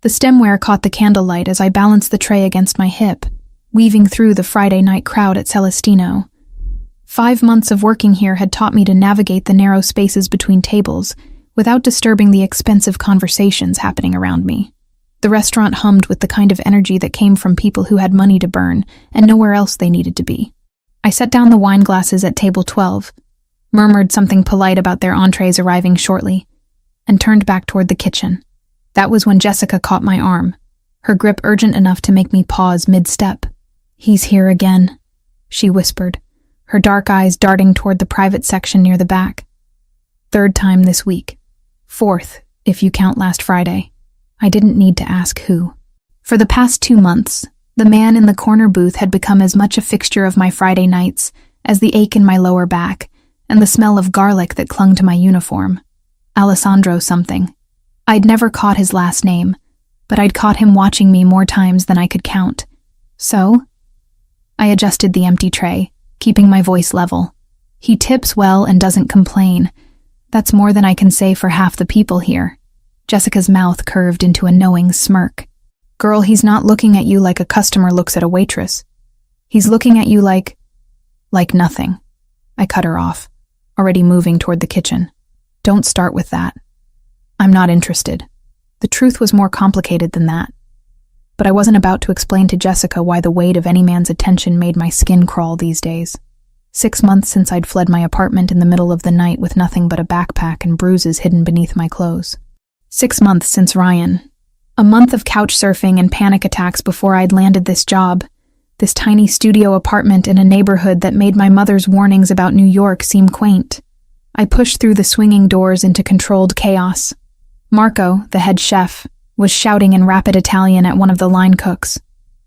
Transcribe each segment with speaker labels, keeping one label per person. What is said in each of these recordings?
Speaker 1: The stemware caught the candlelight as I balanced the tray against my hip, weaving through the Friday night crowd at Celestino. 5 months of working here had taught me to navigate the narrow spaces between tables without disturbing the expensive conversations happening around me. The restaurant hummed with the kind of energy that came from people who had money to burn and nowhere else they needed to be. I set down the wine glasses at table 12, murmured something polite about their entrees arriving shortly, and turned back toward the kitchen. That was when Jessica caught my arm, her grip urgent enough to make me pause mid-step. "He's here again," she whispered, her dark eyes darting toward the private section near the back. "Third time this week. Fourth, if you count last Friday." I didn't need to ask who. For the past 2 months, the man in the corner booth had become as much a fixture of my Friday nights as the ache in my lower back and the smell of garlic that clung to my uniform. Alessandro something. I'd never caught his last name, but I'd caught him watching me more times than I could count. So, I adjusted the empty tray, keeping my voice level. He tips well and doesn't complain. That's more than I can say for half the people here. Jessica's mouth curved into a knowing smirk. "Girl, he's not looking at you like a customer looks at a waitress. He's looking at you like nothing." I cut her off, already moving toward the kitchen. "Don't start with that. I'm not interested." The truth was more complicated than that. But I wasn't about to explain to Jessica why the weight of any man's attention made my skin crawl these days. 6 months since I'd fled my apartment in the middle of the night with nothing but a backpack and bruises hidden beneath my clothes. 6 months since Ryan. A month of couch surfing and panic attacks before I'd landed this job, this tiny studio apartment in a neighborhood that made my mother's warnings about New York seem quaint. I pushed through the swinging doors into controlled chaos. Marco, the head chef, was shouting in rapid Italian at one of the line cooks.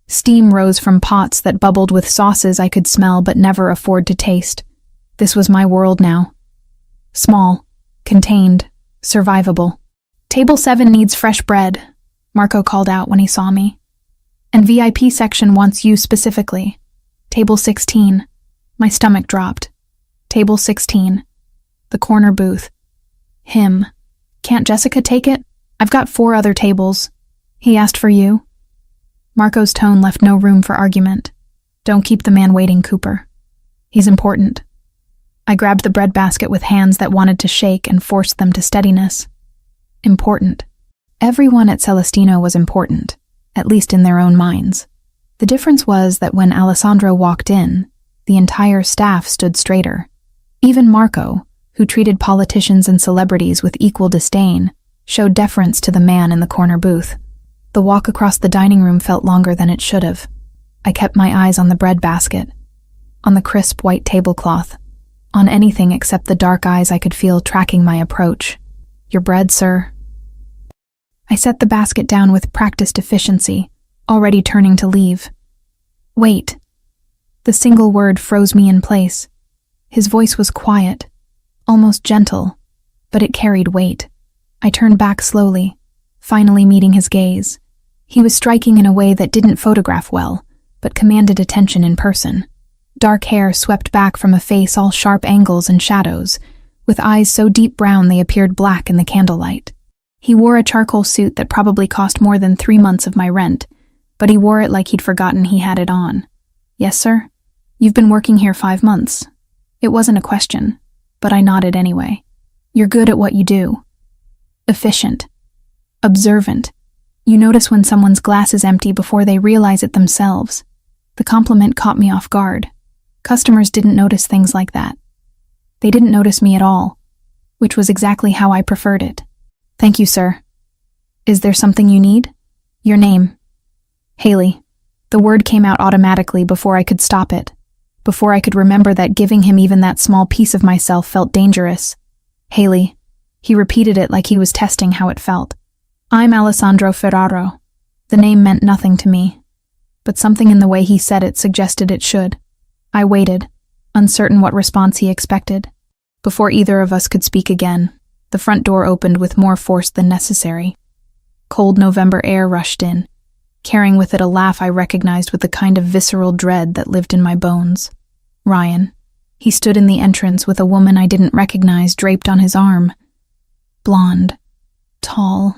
Speaker 1: Steam rose from pots that bubbled with sauces I could smell but never afford to taste. This was my world now. Small, contained, survivable. "Table 7 needs fresh bread," Marco called out when he saw me. "And VIP section wants you specifically. Table 16. My stomach dropped. Table 16. The corner booth. Him. "Can't Jessica take it? I've got 4 other tables. He asked for you." Marco's tone left no room for argument. "Don't keep the man waiting, Cooper. He's important." I grabbed the breadbasket with hands that wanted to shake and forced them to steadiness. Important. Everyone at Celestino was important, at least in their own minds. The difference was that when Alessandro walked in, the entire staff stood straighter. Even Marco, who treated politicians and celebrities with equal disdain, showed deference to the man in the corner booth. The walk across the dining room felt longer than it should have. I kept my eyes on the breadbasket, on the crisp white tablecloth, on anything except the dark eyes I could feel tracking my approach. "Your bread, sir." I set the basket down with practiced efficiency, already turning to leave. "Wait." The single word froze me in place. His voice was quiet, almost gentle, but it carried weight. I turned back slowly, finally meeting his gaze. He was striking in a way that didn't photograph well, but commanded attention in person. Dark hair swept back from a face all sharp angles and shadows, with eyes so deep brown they appeared black in the candlelight. He wore a charcoal suit that probably cost more than 3 months of my rent, but he wore it like he'd forgotten he had it on. "Yes, sir? You've been working here 5 months." It wasn't a question, but I nodded anyway. "You're good at what you do. Efficient. Observant. You notice when someone's glass is empty before they realize it themselves." The compliment caught me off guard. Customers didn't notice things like that. They didn't notice me at all, which was exactly how I preferred it. "Thank you, sir. Is there something you need?" "Your name." "Haley." The word came out automatically before I could stop it, before I could remember that giving him even that small piece of myself felt dangerous. "Haley." He repeated it like he was testing how it felt. "I'm Alessandro Ferraro." The name meant nothing to me, but something in the way he said it suggested it should. I waited, uncertain what response he expected. Before either of us could speak again, the front door opened with more force than necessary. Cold November air rushed in, carrying with it a laugh I recognized with the kind of visceral dread that lived in my bones. Ryan. He stood in the entrance with a woman I didn't recognize draped on his arm. Blonde. Tall.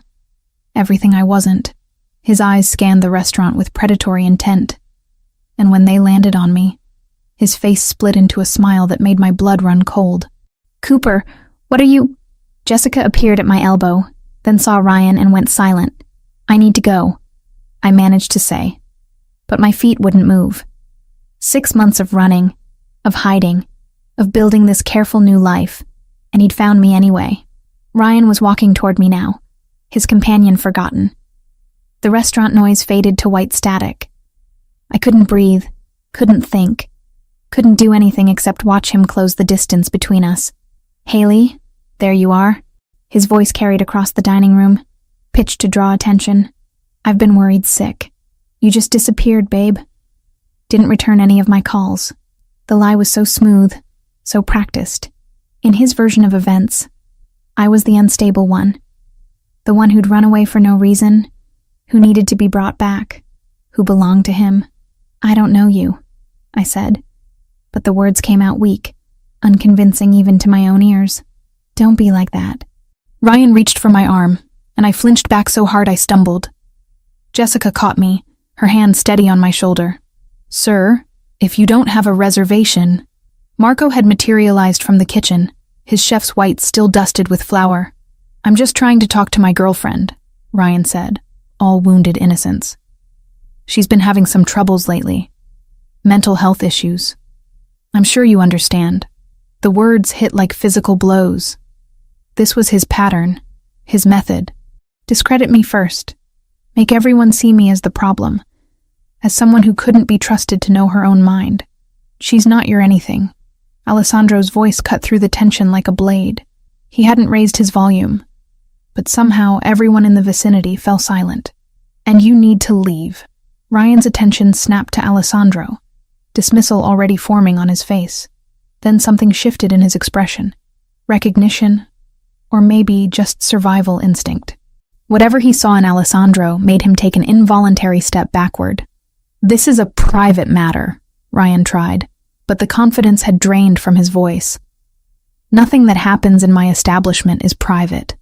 Speaker 1: Everything I wasn't. His eyes scanned the restaurant with predatory intent, and when they landed on me, his face split into a smile that made my blood run cold. "Cooper, what are you—" Jessica appeared at my elbow, then saw Ryan and went silent. "I need to go," I managed to say, but my feet wouldn't move. 6 months of running, of hiding, of building this careful new life, and he'd found me anyway. Ryan was walking toward me now, his companion forgotten. The restaurant noise faded to white static. I couldn't breathe, couldn't think, couldn't do anything except watch him close the distance between us. "Haley, there you are." His voice carried across the dining room, pitched to draw attention. "I've been worried sick. You just disappeared, babe." Didn't return any of my calls. The lie was so smooth, so practiced. In his version of events, I was the unstable one. The one who'd run away for no reason, who needed to be brought back, who belonged to him. "I don't know you," I said, but the words came out weak, unconvincing even to my own ears. "Don't be like that." Ryan reached for my arm, and I flinched back so hard I stumbled. Jessica caught me, her hand steady on my shoulder. "Sir, if you don't have a reservation—" Marco had materialized from the kitchen, his chef's whites still dusted with flour. "I'm just trying to talk to my girlfriend," Ryan said, all wounded innocence. "She's been having some troubles lately. Mental health issues. I'm sure you understand." The words hit like physical blows. This was his pattern, his method. Discredit me first. Make everyone see me as the problem, as someone who couldn't be trusted to know her own mind. "She's not your anything." Alessandro's voice cut through the tension like a blade. He hadn't raised his volume, but somehow everyone in the vicinity fell silent. "And you need to leave." Ryan's attention snapped to Alessandro, dismissal already forming on his face. Then something shifted in his expression. Recognition, or maybe just survival instinct. Whatever he saw in Alessandro made him take an involuntary step backward. "This is a private matter," Ryan tried, but the confidence had drained from his voice. "Nothing that happens in my establishment is private."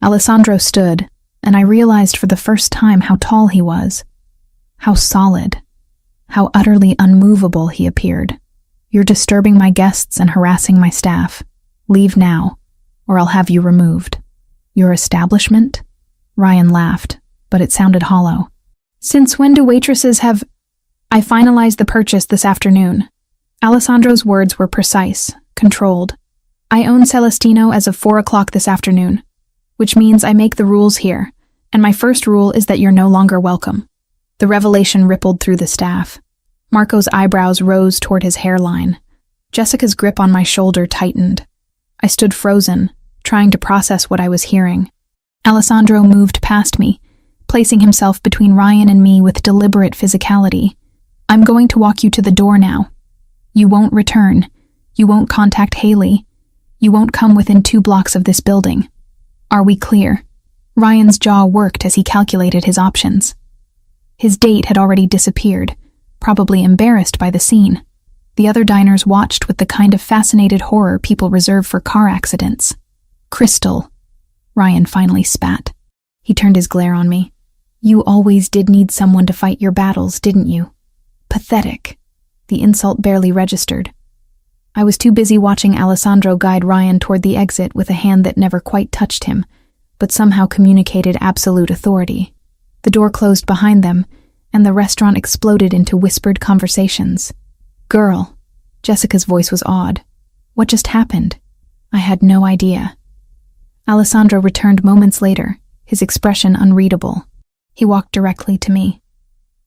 Speaker 1: Alessandro stood, and I realized for the first time how tall he was, how solid, how utterly unmovable he appeared. "You're disturbing my guests and harassing my staff. Leave now, or I'll have you removed." "Your establishment?" Ryan laughed, but it sounded hollow. "Since when do waitresses have—" "I finalized the purchase this afternoon." Alessandro's words were precise, controlled. "I own Celestino as of 4 o'clock this afternoon, which means I make the rules here, and my first rule is that you're no longer welcome." The revelation rippled through the staff. Marco's eyebrows rose toward his hairline. Jessica's grip on my shoulder tightened. I stood frozen, trying to process what I was hearing. Alessandro moved past me, placing himself between Ryan and me with deliberate physicality. "I'm going to walk you to the door now. You won't return. You won't contact Haley. You won't come within 2 blocks of this building. Are we clear?" Ryan's jaw worked as he calculated his options. His date had already disappeared, probably embarrassed by the scene. The other diners watched with the kind of fascinated horror people reserve for car accidents. "Crystal," Ryan finally spat. He turned his glare on me. "You always did need someone to fight your battles, didn't you?" Pathetic. The insult barely registered. I was too busy watching Alessandro guide Ryan toward the exit with a hand that never quite touched him, but somehow communicated absolute authority. The door closed behind them, and the restaurant exploded into whispered conversations. "Girl," Jessica's voice was awed. "What just happened?" I had no idea. Alessandro returned moments later, his expression unreadable. He walked directly to me,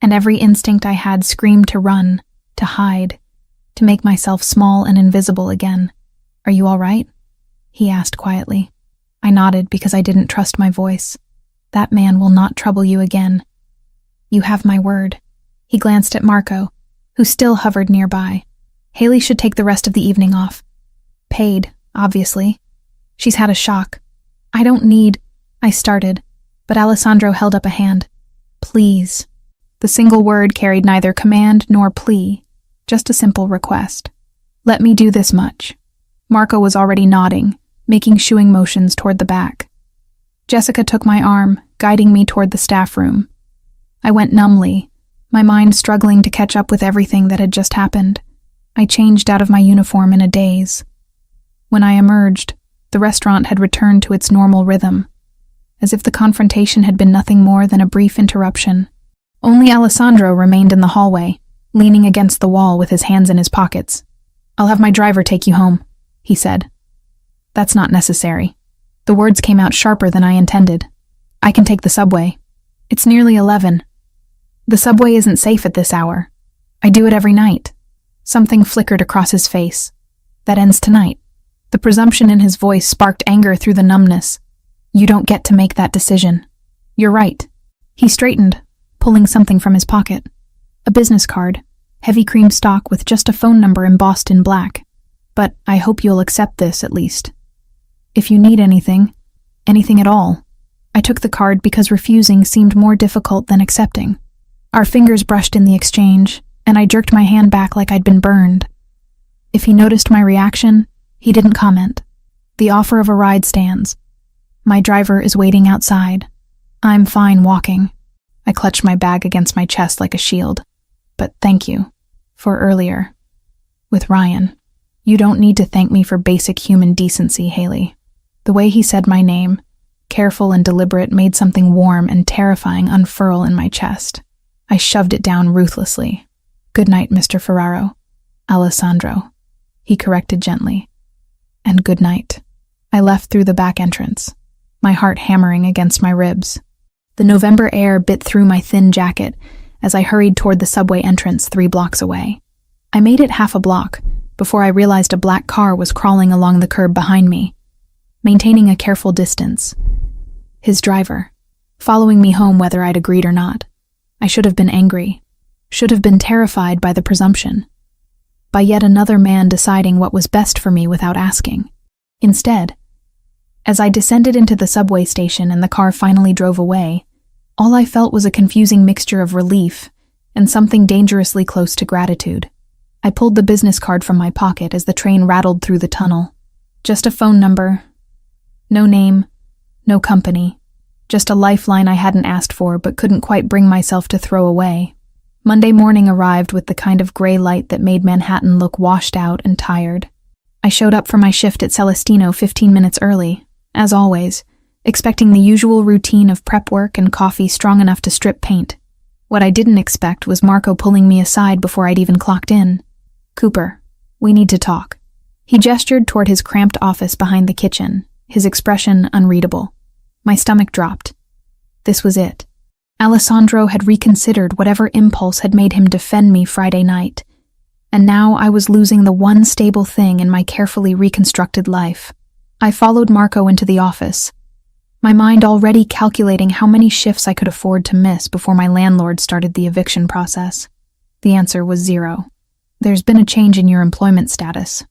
Speaker 1: and every instinct I had screamed to run, to hide, to make myself small and invisible again. "Are you all right?" he asked quietly. I nodded because I didn't trust my voice. "That man will not trouble you again. You have my word." He glanced at Marco, who still hovered nearby. "Haley should take the rest of the evening off. Paid, obviously. She's had a shock." "I don't need—" I started, but Alessandro held up a hand. "Please." The single word carried neither command nor plea, just a simple request. "Let me do this much." Marco was already nodding, making shooing motions toward the back. Jessica took my arm, guiding me toward the staff room. I went numbly, my mind struggling to catch up with everything that had just happened. I changed out of my uniform in a daze. When I emerged, the restaurant had returned to its normal rhythm, as if the confrontation had been nothing more than a brief interruption. Only Alessandro remained in the hallway, leaning against the wall with his hands in his pockets. "I'll have my driver take you home," he said. "That's not necessary." The words came out sharper than I intended. "I can take the subway. It's nearly 11. The subway isn't safe at this hour. I do it every night." Something flickered across his face. "That ends tonight." The presumption in his voice sparked anger through the numbness. "You don't get to make that decision." "You're right." He straightened, pulling something from his pocket. A business card, heavy cream stock with just a phone number embossed in black. "But I hope you'll accept this, at least. If you need anything at all." I took the card because refusing seemed more difficult than accepting. Our fingers brushed in the exchange, and I jerked my hand back like I'd been burned. If he noticed my reaction, he didn't comment. "The offer of a ride stands. My driver is waiting outside. I'm fine walking." I clutched my bag against my chest like a shield. "But thank you for earlier with Ryan. You don't need to thank me for basic human decency, Haley." The way he said my name, careful and deliberate, made something warm and terrifying unfurl in my chest. I shoved it down ruthlessly. "Good night, Mr. Ferraro." "Alessandro," he corrected gently. "And good night." I left through the back entrance, my heart hammering against my ribs. The November air bit through my thin jacket as I hurried toward the subway entrance 3 blocks away. I made it half a block before I realized a black car was crawling along the curb behind me, maintaining a careful distance. His driver, following me home whether I'd agreed or not. I should have been angry, should have been terrified by the presumption, by yet another man deciding what was best for me without asking. Instead, as I descended into the subway station and the car finally drove away, all I felt was a confusing mixture of relief and something dangerously close to gratitude. I pulled the business card from my pocket as the train rattled through the tunnel. Just a phone number, no name, no company, just a lifeline I hadn't asked for but couldn't quite bring myself to throw away. Monday morning arrived with the kind of gray light that made Manhattan look washed out and tired. I showed up for my shift at Celestino 15 minutes early, as always, expecting the usual routine of prep work and coffee strong enough to strip paint. What I didn't expect was Marco pulling me aside before I'd even clocked in. "Cooper, we need to talk." He gestured toward his cramped office behind the kitchen, his expression unreadable. My stomach dropped. This was it. Alessandro had reconsidered whatever impulse had made him defend me Friday night, and now I was losing the one stable thing in my carefully reconstructed life. I followed Marco into the office, my mind already calculating how many shifts I could afford to miss before my landlord started the eviction process. The answer was 0. "There's been a change in your employment status,"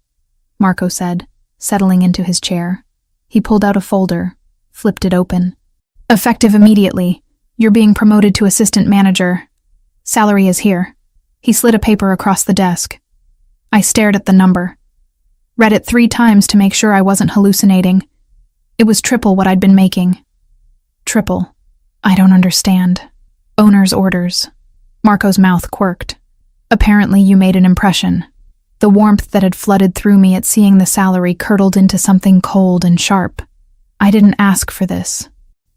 Speaker 1: Marco said, settling into his chair. He pulled out a folder, flipped it open. "Effective immediately. You're being promoted to assistant manager. Salary is here." He slid a paper across the desk. I stared at the number. Read it 3 times to make sure I wasn't hallucinating. It was triple what I'd been making. Triple. I don't understand. Owner's orders. Marco's mouth quirked. "Apparently you made an impression." The warmth that had flooded through me at seeing the salary curdled into something cold and sharp. "I didn't ask for this.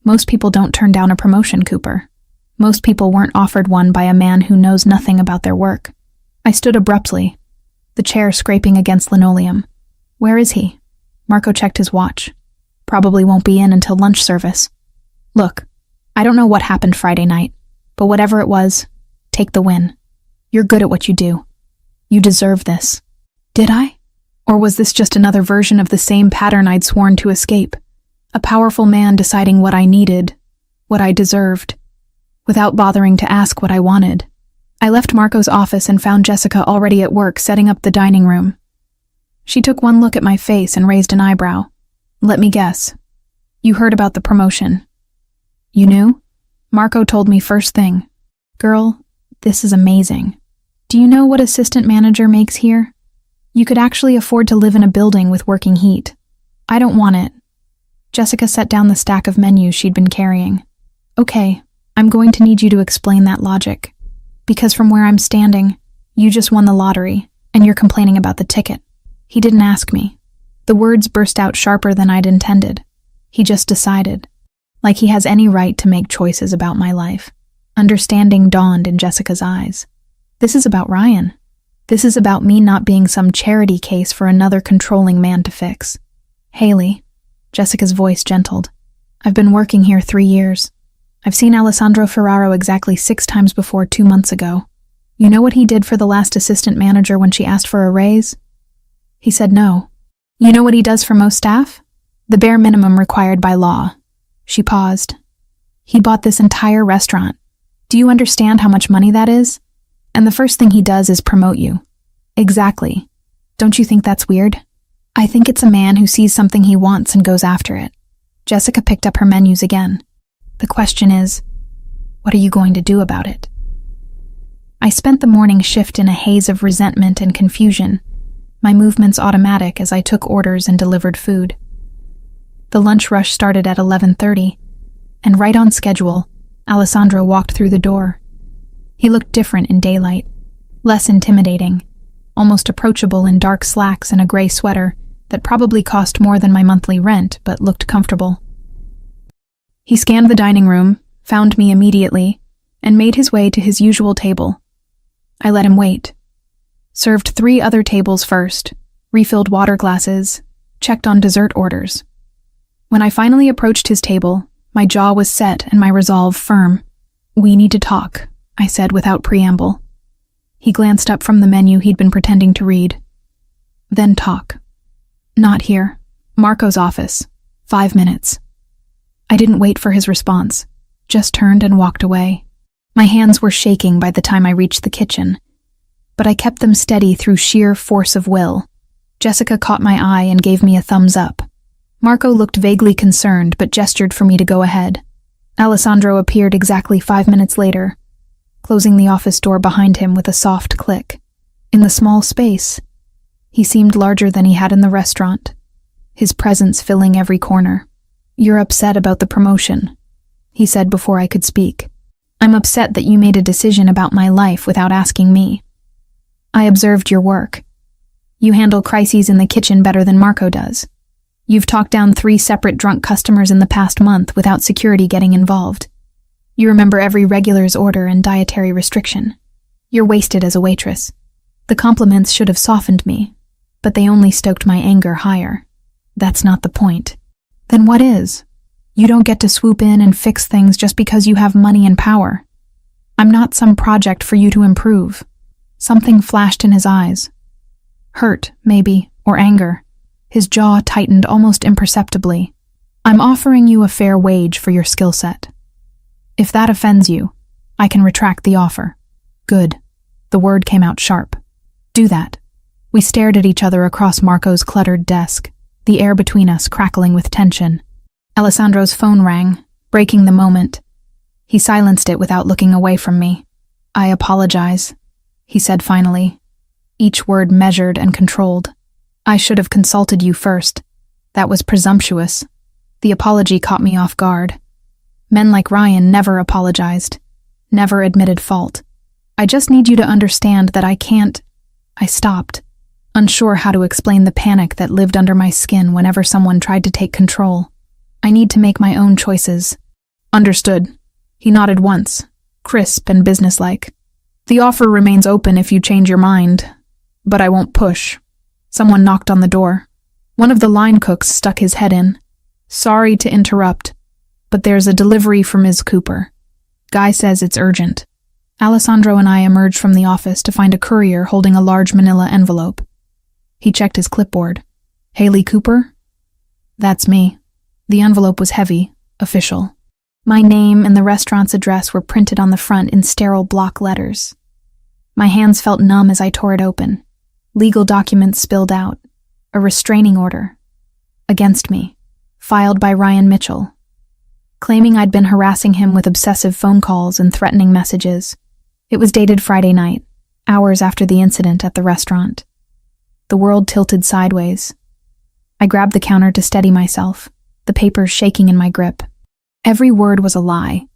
Speaker 1: Most people don't turn down a promotion, Cooper. Most people weren't offered one by a man who knows nothing about their work." I stood abruptly, the chair scraping against linoleum. "Where is he?" Marco checked his watch. "Probably won't be in until lunch service." "Look, I don't know what happened Friday night, but whatever it was, take the win. You're good at what you do. You deserve this." Did I? Or was this just another version of the same pattern I'd sworn to escape? A powerful man deciding what I needed, what I deserved, without bothering to ask what I wanted. I left Marco's office and found Jessica already at work setting up the dining room. She took one look at my face and raised an eyebrow. "Let me guess. You heard about the promotion." "You knew?" "Marco told me first thing." "Girl, this is amazing. Do you know what assistant manager makes here? You could actually afford to live in a building with working heat. I don't want it." Jessica set down the stack of menus she'd been carrying. "Okay, I'm going to need you to explain that logic. Because from where I'm standing, you just won the lottery, and you're complaining about the ticket. He didn't ask me. The words burst out sharper than I'd intended. He just decided. Like he has any right to make choices about my life. Understanding dawned in Jessica's eyes. This is about Ryan. This is about me not being some charity case for another controlling man to fix. Haley, Jessica's voice gentled. I've been working here 3 years. I've seen Alessandro Ferraro exactly 6 times before 2 months ago. You know what he did for the last assistant manager when she asked for a raise? He said no. You know what he does for most staff? The bare minimum required by law. She paused. He bought this entire restaurant. Do you understand how much money that is? And the first thing he does is promote you. Exactly. Don't you think that's weird? I think it's a man who sees something he wants and goes after it. Jessica picked up her menus again. The question is, what are you going to do about it? I spent the morning shift in a haze of resentment and confusion, my movements automatic as I took orders and delivered food. The lunch rush started at 11:30, and right on schedule, Alessandro walked through the door. He looked different in daylight, less intimidating, almost approachable in dark slacks and a gray sweater that probably cost more than my monthly rent but looked comfortable. He scanned the dining room, found me immediately, and made his way to his usual table. I let him wait. Served 3 other tables first, refilled water glasses, checked on dessert orders. When I finally approached his table, my jaw was set and my resolve firm. We need to talk, I said without preamble. He glanced up from the menu he'd been pretending to read. Then talk. Not here. Marco's office. 5 minutes. I didn't wait for his response, just turned and walked away. My hands were shaking by the time I reached the kitchen, but I kept them steady through sheer force of will. Jessica caught my eye and gave me a thumbs up. Marco looked vaguely concerned but gestured for me to go ahead. Alessandro appeared exactly 5 minutes later, closing the office door behind him with a soft click. In the small space, he seemed larger than he had in the restaurant, his presence filling every corner. You're upset about the promotion, he said before I could speak. I'm upset that you made a decision about my life without asking me. I observed your work. You handle crises in the kitchen better than Marco does. You've talked down 3 separate drunk customers in the past month without security getting involved. You remember every regular's order and dietary restriction. You're wasted as a waitress. The compliments should have softened me, but they only stoked my anger higher. That's not the point. Then what is? You don't get to swoop in and fix things just because you have money and power. I'm not some project for you to improve. Something flashed in his eyes. Hurt, maybe, or anger. His jaw tightened almost imperceptibly. I'm offering you a fair wage for your skill set. If that offends you, I can retract the offer. Good. The word came out sharp. Do that. We stared at each other across Marco's cluttered desk, the air between us crackling with tension. Alessandro's phone rang, breaking the moment. He silenced it without looking away from me. I apologize, he said finally, each word measured and controlled. I should have consulted you first. That was presumptuous. The apology caught me off guard. Men like Ryan never apologized, never admitted fault. I just need you to understand that I can't. I stopped, unsure how to explain the panic that lived under my skin whenever someone tried to take control. I need to make my own choices. Understood. He nodded once, crisp and businesslike. The offer remains open if you change your mind, but I won't push. Someone knocked on the door. One of the line cooks stuck his head in. Sorry to interrupt, but there's a delivery for Ms. Cooper. Guy says it's urgent. Alessandro and I emerged from the office to find a courier holding a large manila envelope. He checked his clipboard. Haley Cooper? That's me. The envelope was heavy, official. My name and the restaurant's address were printed on the front in sterile block letters. My hands felt numb as I tore it open. Legal documents spilled out. A restraining order. Against me. Filed by Ryan Mitchell. Claiming I'd been harassing him with obsessive phone calls and threatening messages. It was dated Friday night, hours after the incident at the restaurant. The world tilted sideways. I grabbed the counter to steady myself, the papers shaking in my grip. Every word was a lie.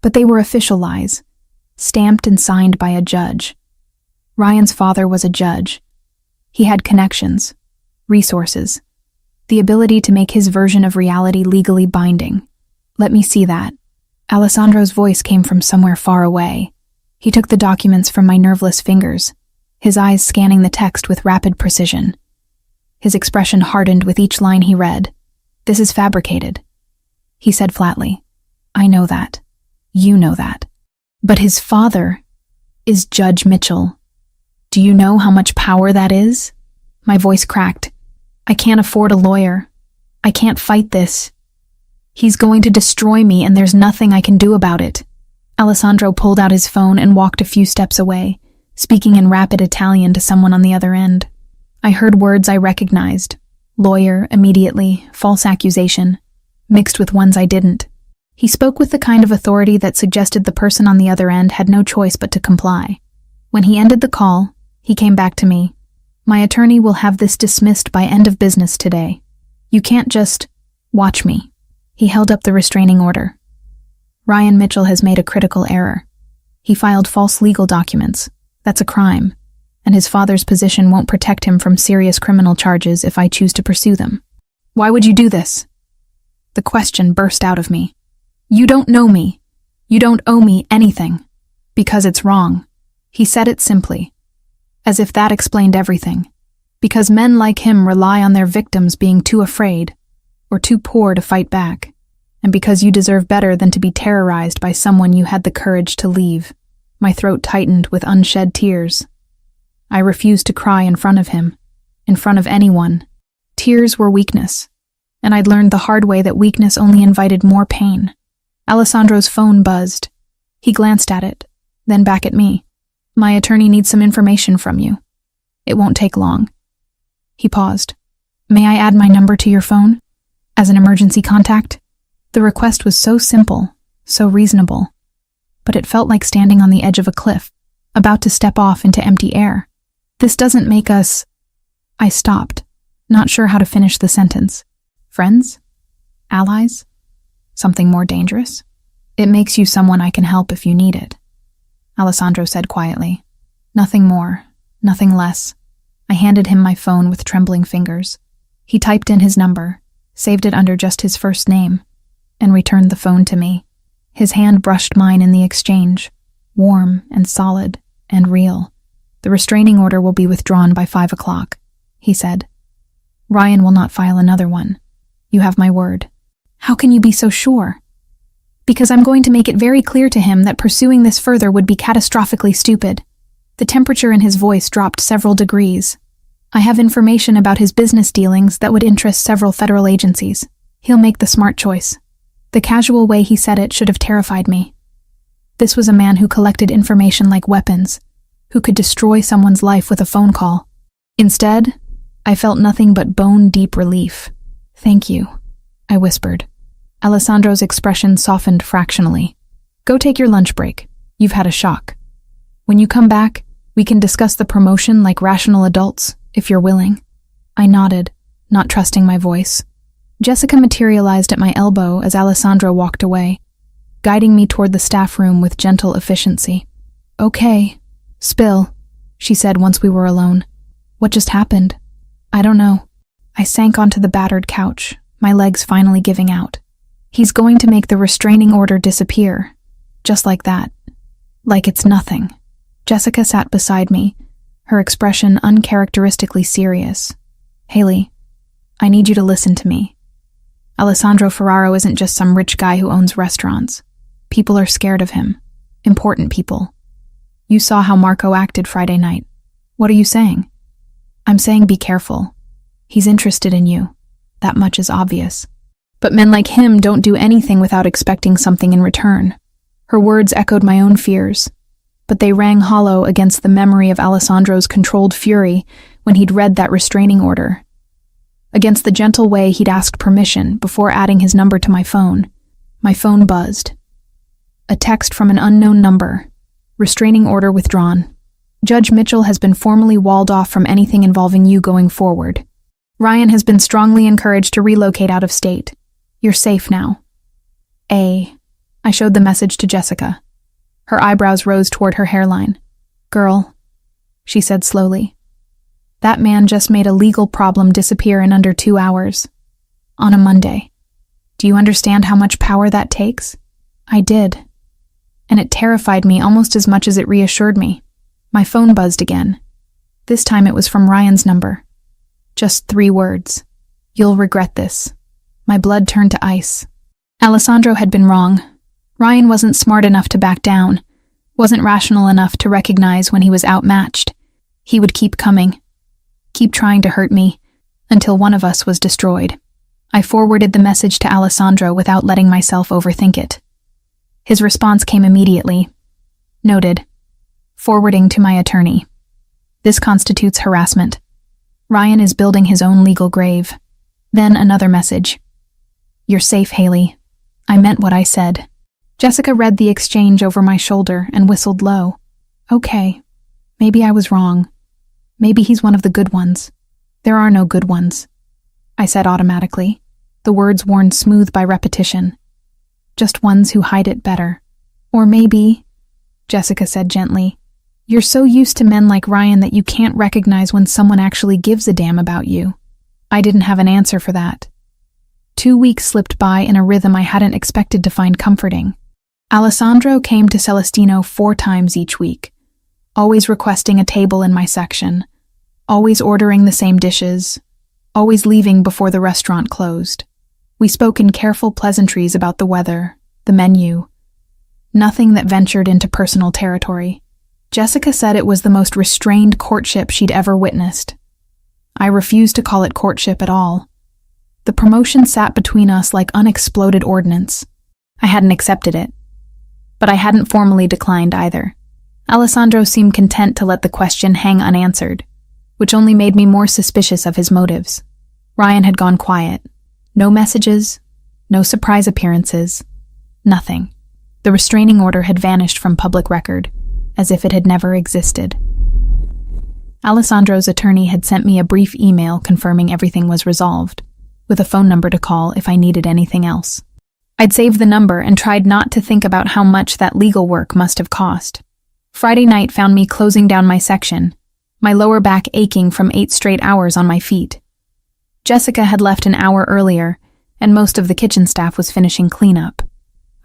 Speaker 1: But they were official lies, stamped and signed by a judge. Ryan's father was a judge. He had connections, resources, the ability to make his version of reality legally binding. Let me see that. Alessandro's voice came from somewhere far away. He took the documents from my nerveless fingers, his eyes scanning the text with rapid precision. His expression hardened with each line he read. This is fabricated, he said flatly. I know that. You know that. But his father is Judge Mitchell. Do you know how much power that is? My voice cracked. I can't afford a lawyer. I can't fight this. He's going to destroy me and there's nothing I can do about it. Alessandro pulled out his phone and walked a few steps away, speaking in rapid Italian to someone on the other end. I heard words I recognized. Lawyer, immediately, false accusation, mixed with ones I didn't. He spoke with the kind of authority that suggested the person on the other end had no choice but to comply. When he ended the call, he came back to me. My attorney will have this dismissed by end of business today. You can't just watch me. He held up the restraining order. Ryan Mitchell has made a critical error. He filed false legal documents. That's a crime. And his father's position won't protect him from serious criminal charges if I choose to pursue them. Why would you do this? The question burst out of me. You don't know me. You don't owe me anything. Because it's wrong. He said it simply, as if that explained everything. Because men like him rely on their victims being too afraid or too poor to fight back. And because you deserve better than to be terrorized by someone you had the courage to leave. My throat tightened with unshed tears. I refused to cry in front of him, in front of anyone. Tears were weakness, and I'd learned the hard way that weakness only invited more pain. Alessandro's phone buzzed. He glanced at it, then back at me. My attorney needs some information from you. It won't take long. He paused. May I add my number to your phone? As an emergency contact? The request was so simple, so reasonable. But it felt like standing on the edge of a cliff, about to step off into empty air. This doesn't make us... I stopped, not sure how to finish the sentence. Friends? Allies? Something more dangerous? It makes you someone I can help if you need it. Alessandro said quietly. Nothing more, nothing less. I handed him my phone with trembling fingers. He typed in his number, saved it under just his first name, and returned the phone to me. His hand brushed mine in the exchange, warm and solid and real. The restraining order will be withdrawn by 5 o'clock, he said. Ryan will not file another one. You have my word. How can you be so sure? Because I'm going to make it very clear to him that pursuing this further would be catastrophically stupid. The temperature in his voice dropped several degrees. I have information about his business dealings that would interest several federal agencies. He'll make the smart choice. The casual way he said it should have terrified me. This was a man who collected information like weapons, who could destroy someone's life with a phone call. Instead, I felt nothing but bone-deep relief. Thank you, I whispered. Alessandro's expression softened fractionally. Go take your lunch break. You've had a shock. When you come back, we can discuss the promotion like rational adults, if you're willing. I nodded, not trusting my voice. Jessica materialized at my elbow as Alessandro walked away, guiding me toward the staff room with gentle efficiency. Okay, spill, she said once we were alone. What just happened? I don't know. I sank onto the battered couch, my legs finally giving out. He's going to make the restraining order disappear. Just like that. Like it's nothing. Jessica sat beside me, her expression uncharacteristically serious. Haley, I need you to listen to me. Alessandro Ferraro isn't just some rich guy who owns restaurants. People are scared of him. Important people. You saw how Marco acted Friday night. What are you saying? I'm saying be careful. He's interested in you. That much is obvious. But men like him don't do anything without expecting something in return. Her words echoed my own fears, but they rang hollow against the memory of Alessandro's controlled fury when he'd read that restraining order. Against the gentle way he'd asked permission before adding his number to my phone. My phone buzzed. A text from an unknown number. Restraining order withdrawn. Judge Mitchell has been formally walled off from anything involving you going forward. Ryan has been strongly encouraged to relocate out of state. You're safe now. A. I showed the message to Jessica. Her eyebrows rose toward her hairline. "Girl," she said slowly, "that man just made a legal problem disappear in under 2 hours. On a Monday. Do you understand how much power that takes?" I did. And it terrified me almost as much as it reassured me. My phone buzzed again. This time it was from Ryan's number. Just 3 words. "You'll regret this." My blood turned to ice. Alessandro had been wrong. Ryan wasn't smart enough to back down, wasn't rational enough to recognize when he was outmatched. He would keep coming, keep trying to hurt me, until one of us was destroyed. I forwarded the message to Alessandro without letting myself overthink it. His response came immediately. Noted. Forwarding to my attorney. This constitutes harassment. Ryan is building his own legal grave. Then another message. "You're safe, Haley. I meant what I said." Jessica read the exchange over my shoulder and whistled low. Okay, maybe I was wrong. Maybe he's one of the good ones. There are no good ones, I said automatically, the words worn smooth by repetition. Just ones who hide it better. Or maybe, Jessica said gently, you're so used to men like Ryan that you can't recognize when someone actually gives a damn about you. I didn't have an answer for that. 2 weeks slipped by in a rhythm I hadn't expected to find comforting. Alessandro came to Celestino 4 times each week, always requesting a table in my section, always ordering the same dishes, always leaving before the restaurant closed. We spoke in careful pleasantries about the weather, the menu, nothing that ventured into personal territory. Jessica said it was the most restrained courtship she'd ever witnessed. I refused to call it courtship at all. The promotion sat between us like unexploded ordnance. I hadn't accepted it. But I hadn't formally declined either. Alessandro seemed content to let the question hang unanswered, which only made me more suspicious of his motives. Ryan had gone quiet. No messages, no surprise appearances, nothing. The restraining order had vanished from public record, as if it had never existed. Alessandro's attorney had sent me a brief email confirming everything was resolved, with a phone number to call if I needed anything else. I'd saved the number and tried not to think about how much that legal work must have cost. Friday night found me closing down my section, my lower back aching from 8 straight hours on my feet. Jessica had left an hour earlier, and most of the kitchen staff was finishing cleanup.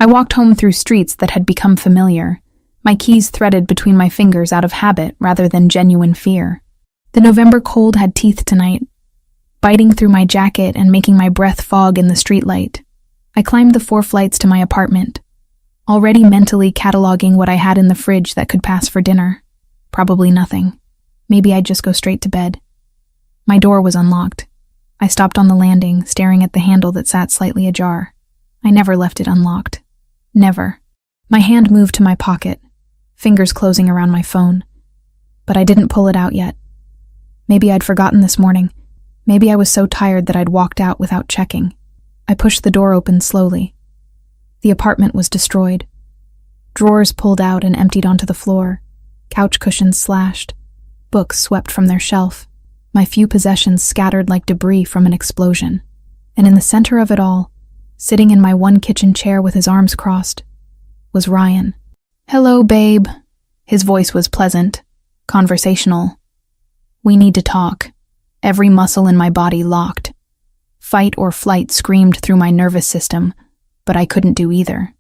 Speaker 1: I walked home through streets that had become familiar, my keys threaded between my fingers out of habit rather than genuine fear. The November cold had teeth tonight, biting through my jacket and making my breath fog in the streetlight. I climbed the 4 flights to my apartment, already mentally cataloging what I had in the fridge that could pass for dinner. Probably nothing. Maybe I'd just go straight to bed. My door was unlocked. I stopped on the landing, staring at the handle that sat slightly ajar. I never left it unlocked. Never. My hand moved to my pocket, fingers closing around my phone. But I didn't pull it out yet. Maybe I'd forgotten this morning. Maybe I was so tired that I'd walked out without checking. I pushed the door open slowly. The apartment was destroyed. Drawers pulled out and emptied onto the floor, couch cushions slashed, books swept from their shelf, my few possessions scattered like debris from an explosion. And in the center of it all, sitting in my one kitchen chair with his arms crossed, was Ryan. "Hello, babe." His voice was pleasant, conversational. "We need to talk." Every muscle in my body locked. Fight or flight screamed through my nervous system, but I couldn't do either.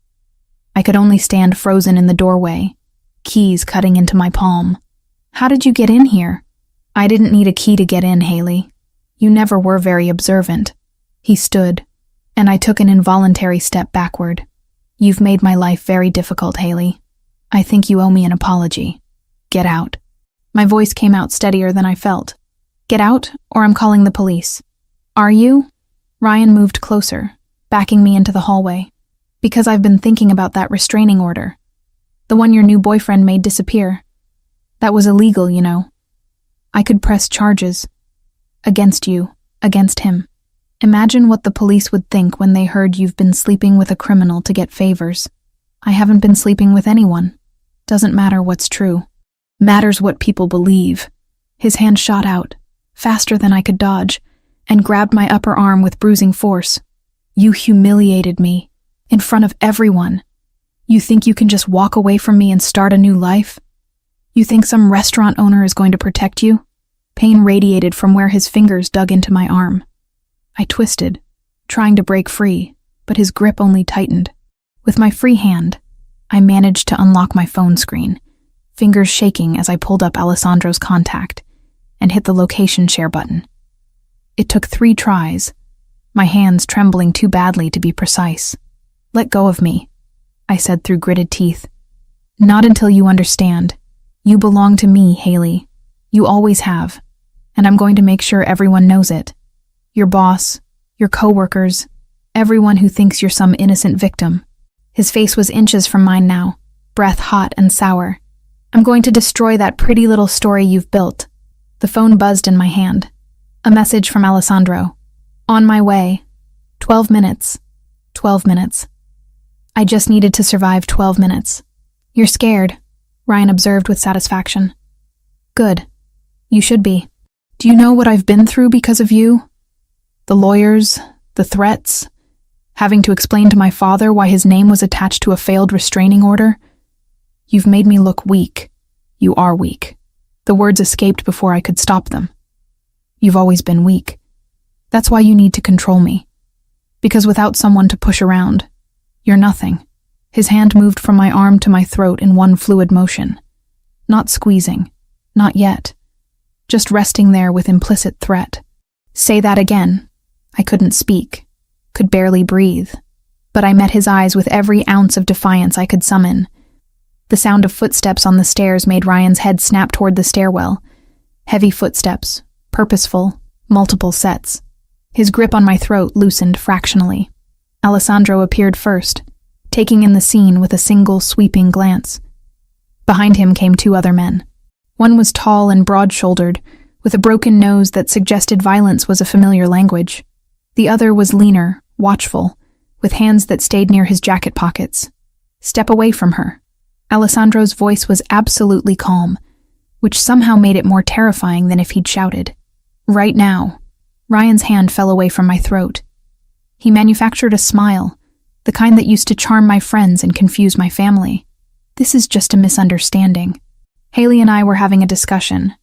Speaker 1: I could only stand frozen in the doorway, keys cutting into my palm. "How did you get in here?" "I didn't need a key to get in, Haley. You never were very observant." He stood, and I took an involuntary step backward. "You've made my life very difficult, Haley. I think you owe me an apology. Get out." My voice came out steadier than I felt. "Get out, or I'm calling the police." "Are you?" Ryan moved closer, backing me into the hallway. "Because I've been thinking about that restraining order. The one your new boyfriend made disappear. That was illegal, you know. I could press charges. Against you, against him. Imagine what the police would think when they heard you've been sleeping with a criminal to get favors. I haven't been sleeping with anyone. Doesn't matter what's true. Matters what people believe." His hand shot out, faster than I could dodge, and grabbed my upper arm with bruising force. "You humiliated me, in front of everyone. You think you can just walk away from me and start a new life? You think some restaurant owner is going to protect you? Pain radiated from where his fingers dug into my arm. I twisted, trying to break free, but his grip only tightened. With my free hand, I managed to unlock my phone screen, fingers shaking as I pulled up Alessandro's contact and hit the location share button. It took 3 tries, my hands trembling too badly to be precise. "Let go of me," I said through gritted teeth. "Not until you understand. You belong to me, Haley. You always have, and I'm going to make sure everyone knows it. Your boss, your coworkers, everyone who thinks you're some innocent victim." His face was inches from mine now, breath hot and sour. "I'm going to destroy that pretty little story you've built." The phone buzzed in my hand. A message from Alessandro. "On my way. 12 minutes. 12 minutes. I just needed to survive 12 minutes. You're scared," Ryan observed with satisfaction. "Good. You should be. Do you know what I've been through because of you? The lawyers, the threats, having to explain to my father why his name was attached to a failed restraining order? You've made me look weak. You are weak." The words escaped before I could stop them. "You've always been weak. That's why you need to control me. Because without someone to push around, you're nothing." His hand moved from my arm to my throat in one fluid motion. Not squeezing. Not yet. Just resting there with implicit threat. "Say that again." I couldn't speak, could barely breathe, but I met his eyes with every ounce of defiance I could summon. The sound of footsteps on the stairs made Ryan's head snap toward the stairwell. Heavy footsteps, purposeful, multiple sets. His grip on my throat loosened fractionally. Alessandro appeared first, taking in the scene with a single sweeping glance. Behind him came 2 other men. One was tall and broad-shouldered, with a broken nose that suggested violence was a familiar language. The other was leaner, watchful, with hands that stayed near his jacket pockets. "Step away from her." Alessandro's voice was absolutely calm, which somehow made it more terrifying than if he'd shouted. "Right now." Ryan's hand fell away from my throat. He manufactured a smile, the kind that used to charm my friends and confuse my family. "This is just a misunderstanding. Haley and I were having a discussion.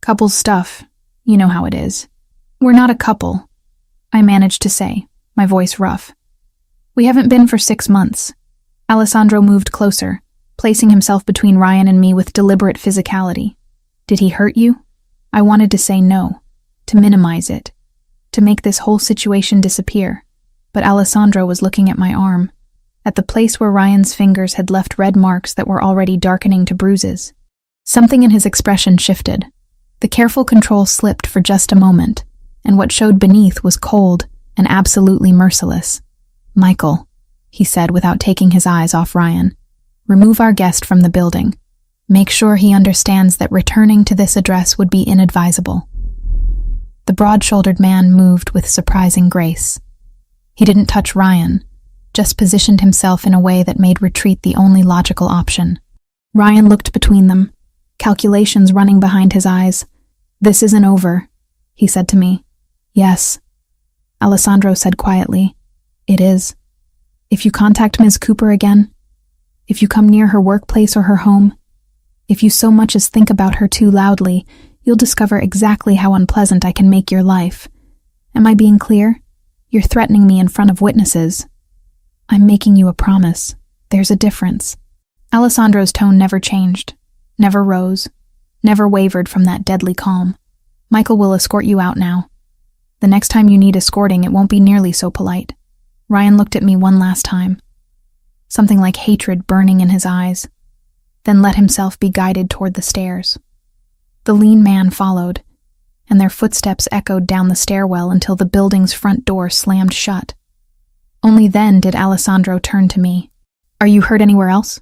Speaker 1: Couples stuff, you know how it is. We're not a couple," I managed to say, my voice rough. "We haven't been for 6 months." Alessandro moved closer, placing himself between Ryan and me with deliberate physicality. "Did he hurt you?" I wanted to say no, to minimize it, to make this whole situation disappear, but Alessandro was looking at my arm, at the place where Ryan's fingers had left red marks that were already darkening to bruises. Something in his expression shifted. The careful control slipped for just a moment, and what showed beneath was cold and absolutely merciless. "Michael," he said without taking his eyes off Ryan, "remove our guest from the building. Make sure he understands that returning to this address would be inadvisable." The broad-shouldered man moved with surprising grace. He didn't touch Ryan, just positioned himself in a way that made retreat the only logical option. Ryan looked between them, calculations running behind his eyes. "This isn't over," he said to me. "Yes," Alessandro said quietly. "It is. If you contact Ms. Cooper again, if you come near her workplace or her home, if you so much as think about her too loudly, you'll discover exactly how unpleasant I can make your life. Am I being clear? You're threatening me in front of witnesses." "I'm making you a promise. There's a difference." Alessandro's tone never changed, never rose, never wavered from that deadly calm. "Michael will escort you out now. The next time you need escorting, it won't be nearly so polite." Ryan looked at me one last time, something like hatred burning in his eyes, then let himself be guided toward the stairs. The lean man followed, and their footsteps echoed down the stairwell until the building's front door slammed shut. Only then did Alessandro turn to me. "Are you hurt anywhere else?"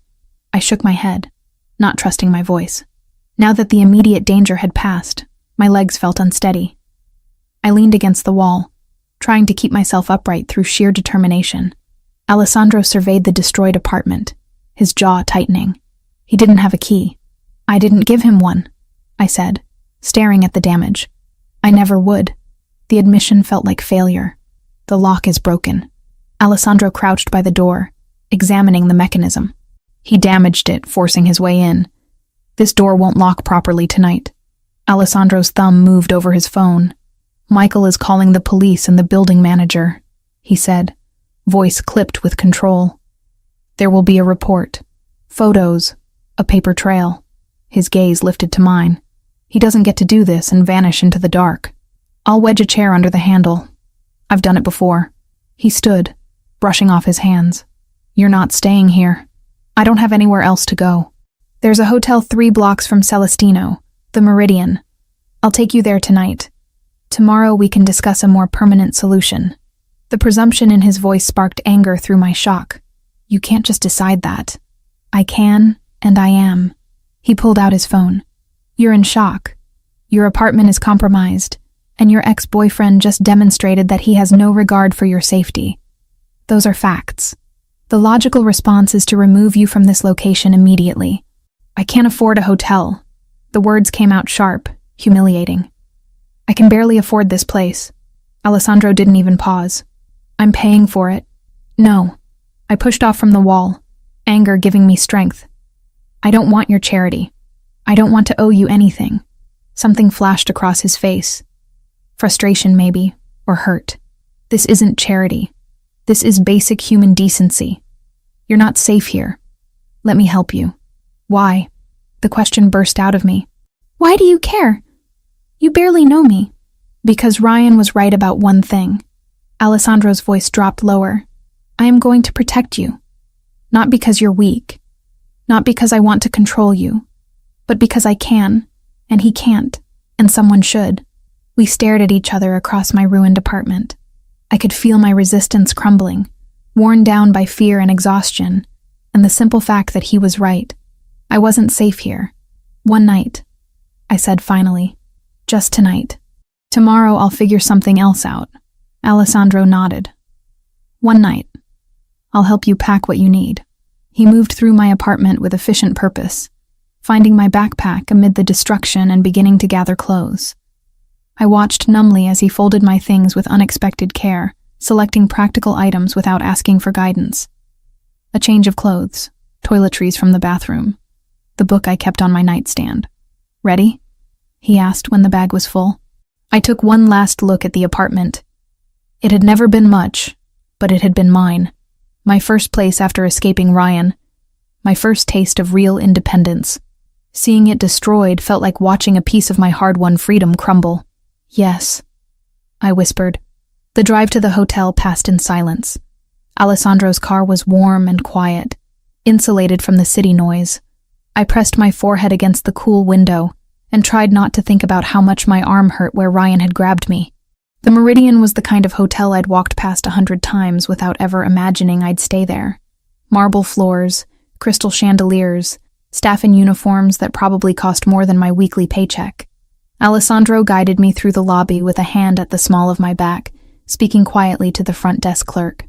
Speaker 1: I shook my head, not trusting my voice. Now that the immediate danger had passed, my legs felt unsteady. I leaned against the wall, trying to keep myself upright through sheer determination. Alessandro surveyed the destroyed apartment, his jaw tightening. He didn't have a key. "I didn't give him one," I said, staring at the damage. "I never would." The admission felt like failure. "The lock is broken." Alessandro crouched by the door, examining the mechanism. He damaged it, forcing his way in. This door won't lock properly tonight. Alessandro's thumb moved over his phone. Michael is calling the police and the building manager, he said, voice clipped with control. There will be a report. Photos. A paper trail. His gaze lifted to mine. He doesn't get to do this and vanish into the dark. I'll wedge a chair under the handle. I've done it before. He stood, brushing off his hands. You're not staying here. I don't have anywhere else to go. There's a hotel 3 blocks from Celestino, the Meridian. I'll take you there tonight. Tomorrow we can discuss a more permanent solution. The presumption in his voice sparked anger through my shock. You can't just decide that. I can, and I am. He pulled out his phone. You're in shock. Your apartment is compromised, and your ex-boyfriend just demonstrated that he has no regard for your safety. Those are facts. The logical response is to remove you from this location immediately. I can't afford a hotel. The words came out sharp, humiliating. I can barely afford this place. Alessandro didn't even pause. I'm paying for it. No. I pushed off from the wall, anger giving me strength. I don't want your charity. I don't want to owe you anything. Something flashed across his face. Frustration, maybe, or hurt. This isn't charity. This is basic human decency. You're not safe here. Let me help you. Why? The question burst out of me. Why do you care? You barely know me. Because Ryan was right about one thing. Alessandro's voice dropped lower. I am going to protect you. Not because you're weak. Not because I want to control you. But because I can, and he can't, and someone should. We stared at each other across my ruined apartment. I could feel my resistance crumbling, worn down by fear and exhaustion, and the simple fact that he was right. I wasn't safe here. One night, I said finally. Just tonight. Tomorrow I'll figure something else out. Alessandro nodded. One night. I'll help you pack what you need. He moved through my apartment with efficient purpose, finding my backpack amid the destruction and beginning to gather clothes. I watched numbly as he folded my things with unexpected care, selecting practical items without asking for guidance. A change of clothes, toiletries from the bathroom, the book I kept on my nightstand. Ready? He asked when the bag was full. I took one last look at the apartment. It had never been much, but it had been mine. My first place after escaping Ryan. My first taste of real independence. Seeing it destroyed felt like watching a piece of my hard-won freedom crumble. Yes, I whispered. The drive to the hotel passed in silence. Alessandro's car was warm and quiet, insulated from the city noise. I pressed my forehead against the cool window and tried not to think about how much my arm hurt where Ryan had grabbed me. The Meridian was the kind of hotel I'd walked past 100 times without ever imagining I'd stay there. Marble floors, crystal chandeliers, staff in uniforms that probably cost more than my weekly paycheck. Alessandro guided me through the lobby with a hand at the small of my back, speaking quietly to the front desk clerk.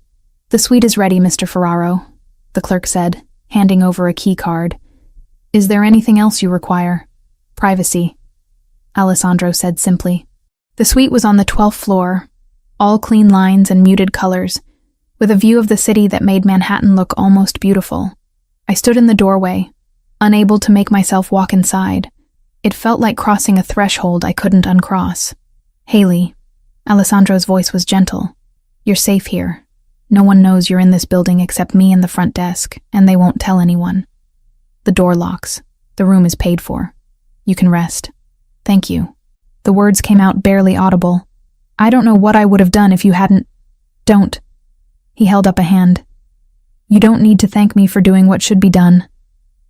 Speaker 1: The suite is ready, Mr. Ferraro, the clerk said, handing over a key card. Is there anything else you require? Privacy, Alessandro said simply. The suite was on the 12th floor, all clean lines and muted colors, with a view of the city that made Manhattan look almost beautiful. I stood in the doorway, unable to make myself walk inside. It felt like crossing a threshold I couldn't uncross. Haley, Alessandro's voice was gentle. You're safe here. No one knows you're in this building except me and the front desk, and they won't tell anyone. The door locks. The room is paid for. You can rest. Thank you. The words came out barely audible. I don't know what I would have done if you hadn't. Don't. He held up a hand. You don't need to thank me for doing what should be done.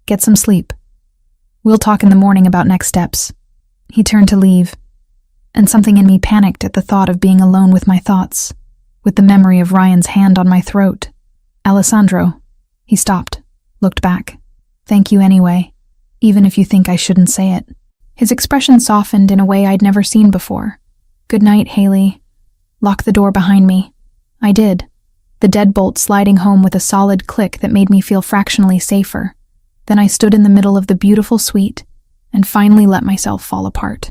Speaker 1: Get some sleep. We'll talk in the morning about next steps. He turned to leave, and something in me panicked at the thought of being alone with my thoughts, with the memory of Ryan's hand on my throat. Alessandro. He stopped, looked back. Thank you anyway, even if you think I shouldn't say it. His expression softened in a way I'd never seen before. Good night, Haley. Lock the door behind me. I did, the deadbolt sliding home with a solid click that made me feel fractionally safer. Then I stood in the middle of the beautiful suite and finally let myself fall apart.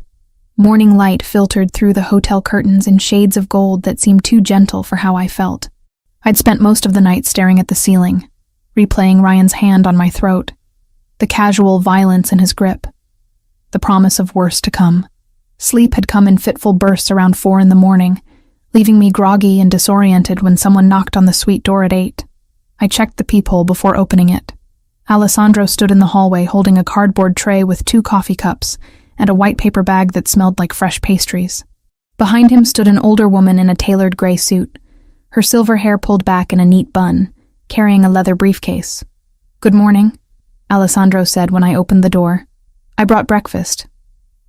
Speaker 1: Morning light filtered through the hotel curtains in shades of gold that seemed too gentle for how I felt. I'd spent most of the night staring at the ceiling, replaying Ryan's hand on my throat, the casual violence in his grip, the promise of worse to come. Sleep had come in fitful bursts around 4 a.m, leaving me groggy and disoriented when someone knocked on the suite door at 8. I checked the peephole before opening it. Alessandro stood in the hallway holding a cardboard tray with 2 coffee cups and a white paper bag that smelled like fresh pastries. Behind him stood an older woman in a tailored gray suit, her silver hair pulled back in a neat bun, carrying a leather briefcase. "Good morning," Alessandro said when I opened the door. "I brought breakfast.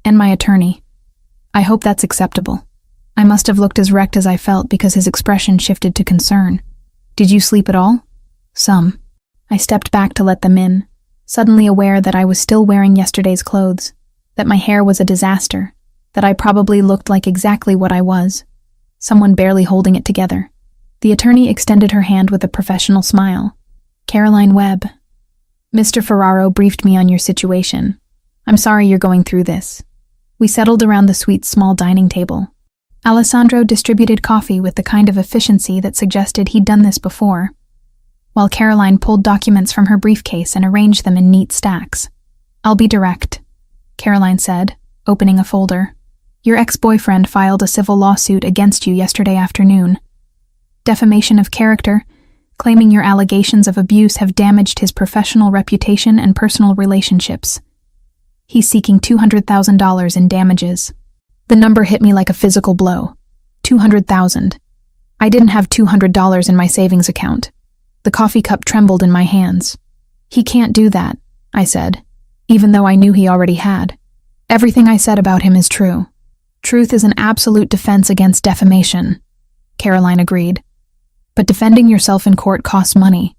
Speaker 1: And my attorney. I hope that's acceptable." I must have looked as wrecked as I felt because his expression shifted to concern. "Did you sleep at all?" "Some." I stepped back to let them in, suddenly aware that I was still wearing yesterday's clothes, that my hair was a disaster, that I probably looked like exactly what I was, someone barely holding it together. The attorney extended her hand with a professional smile. "Caroline Webb. Mr. Ferraro briefed me on your situation. I'm sorry you're going through this." We settled around the suite's small dining table. Alessandro distributed coffee with the kind of efficiency that suggested he'd done this before, while Caroline pulled documents from her briefcase and arranged them in neat stacks. "I'll be direct," Caroline said, opening a folder. "Your ex-boyfriend filed a civil lawsuit against you yesterday afternoon. Defamation of character, claiming your allegations of abuse have damaged his professional reputation and personal relationships. He's seeking $200,000 in damages." The number hit me like a physical blow. 200,000. I didn't have $200 in my savings account. The coffee cup trembled in my hands. "He can't do that," I said, even though I knew he already had. "Everything I said about him is true. Truth is an absolute defense against defamation," Caroline agreed. "But defending yourself in court costs money.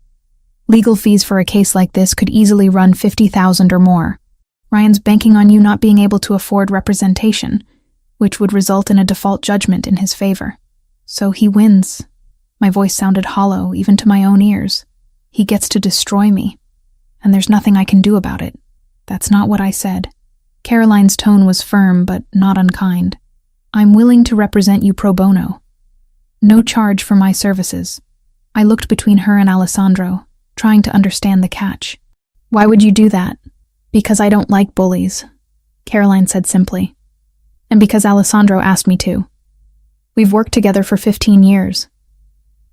Speaker 1: Legal fees for a case like this could easily run $50,000 or more. Ryan's banking on you not being able to afford representation, which would result in a default judgment in his favor. So he wins." My voice sounded hollow, even to my own ears. "He gets to destroy me, and there's nothing I can do about it." "That's not what I said." Caroline's tone was firm, but not unkind. "I'm willing to represent you pro bono. No charge for my services." I looked between her and Alessandro, trying to understand the catch. "Why would you do that?" "Because I don't like bullies," Caroline said simply. "And because Alessandro asked me to. We've worked together for 15 years.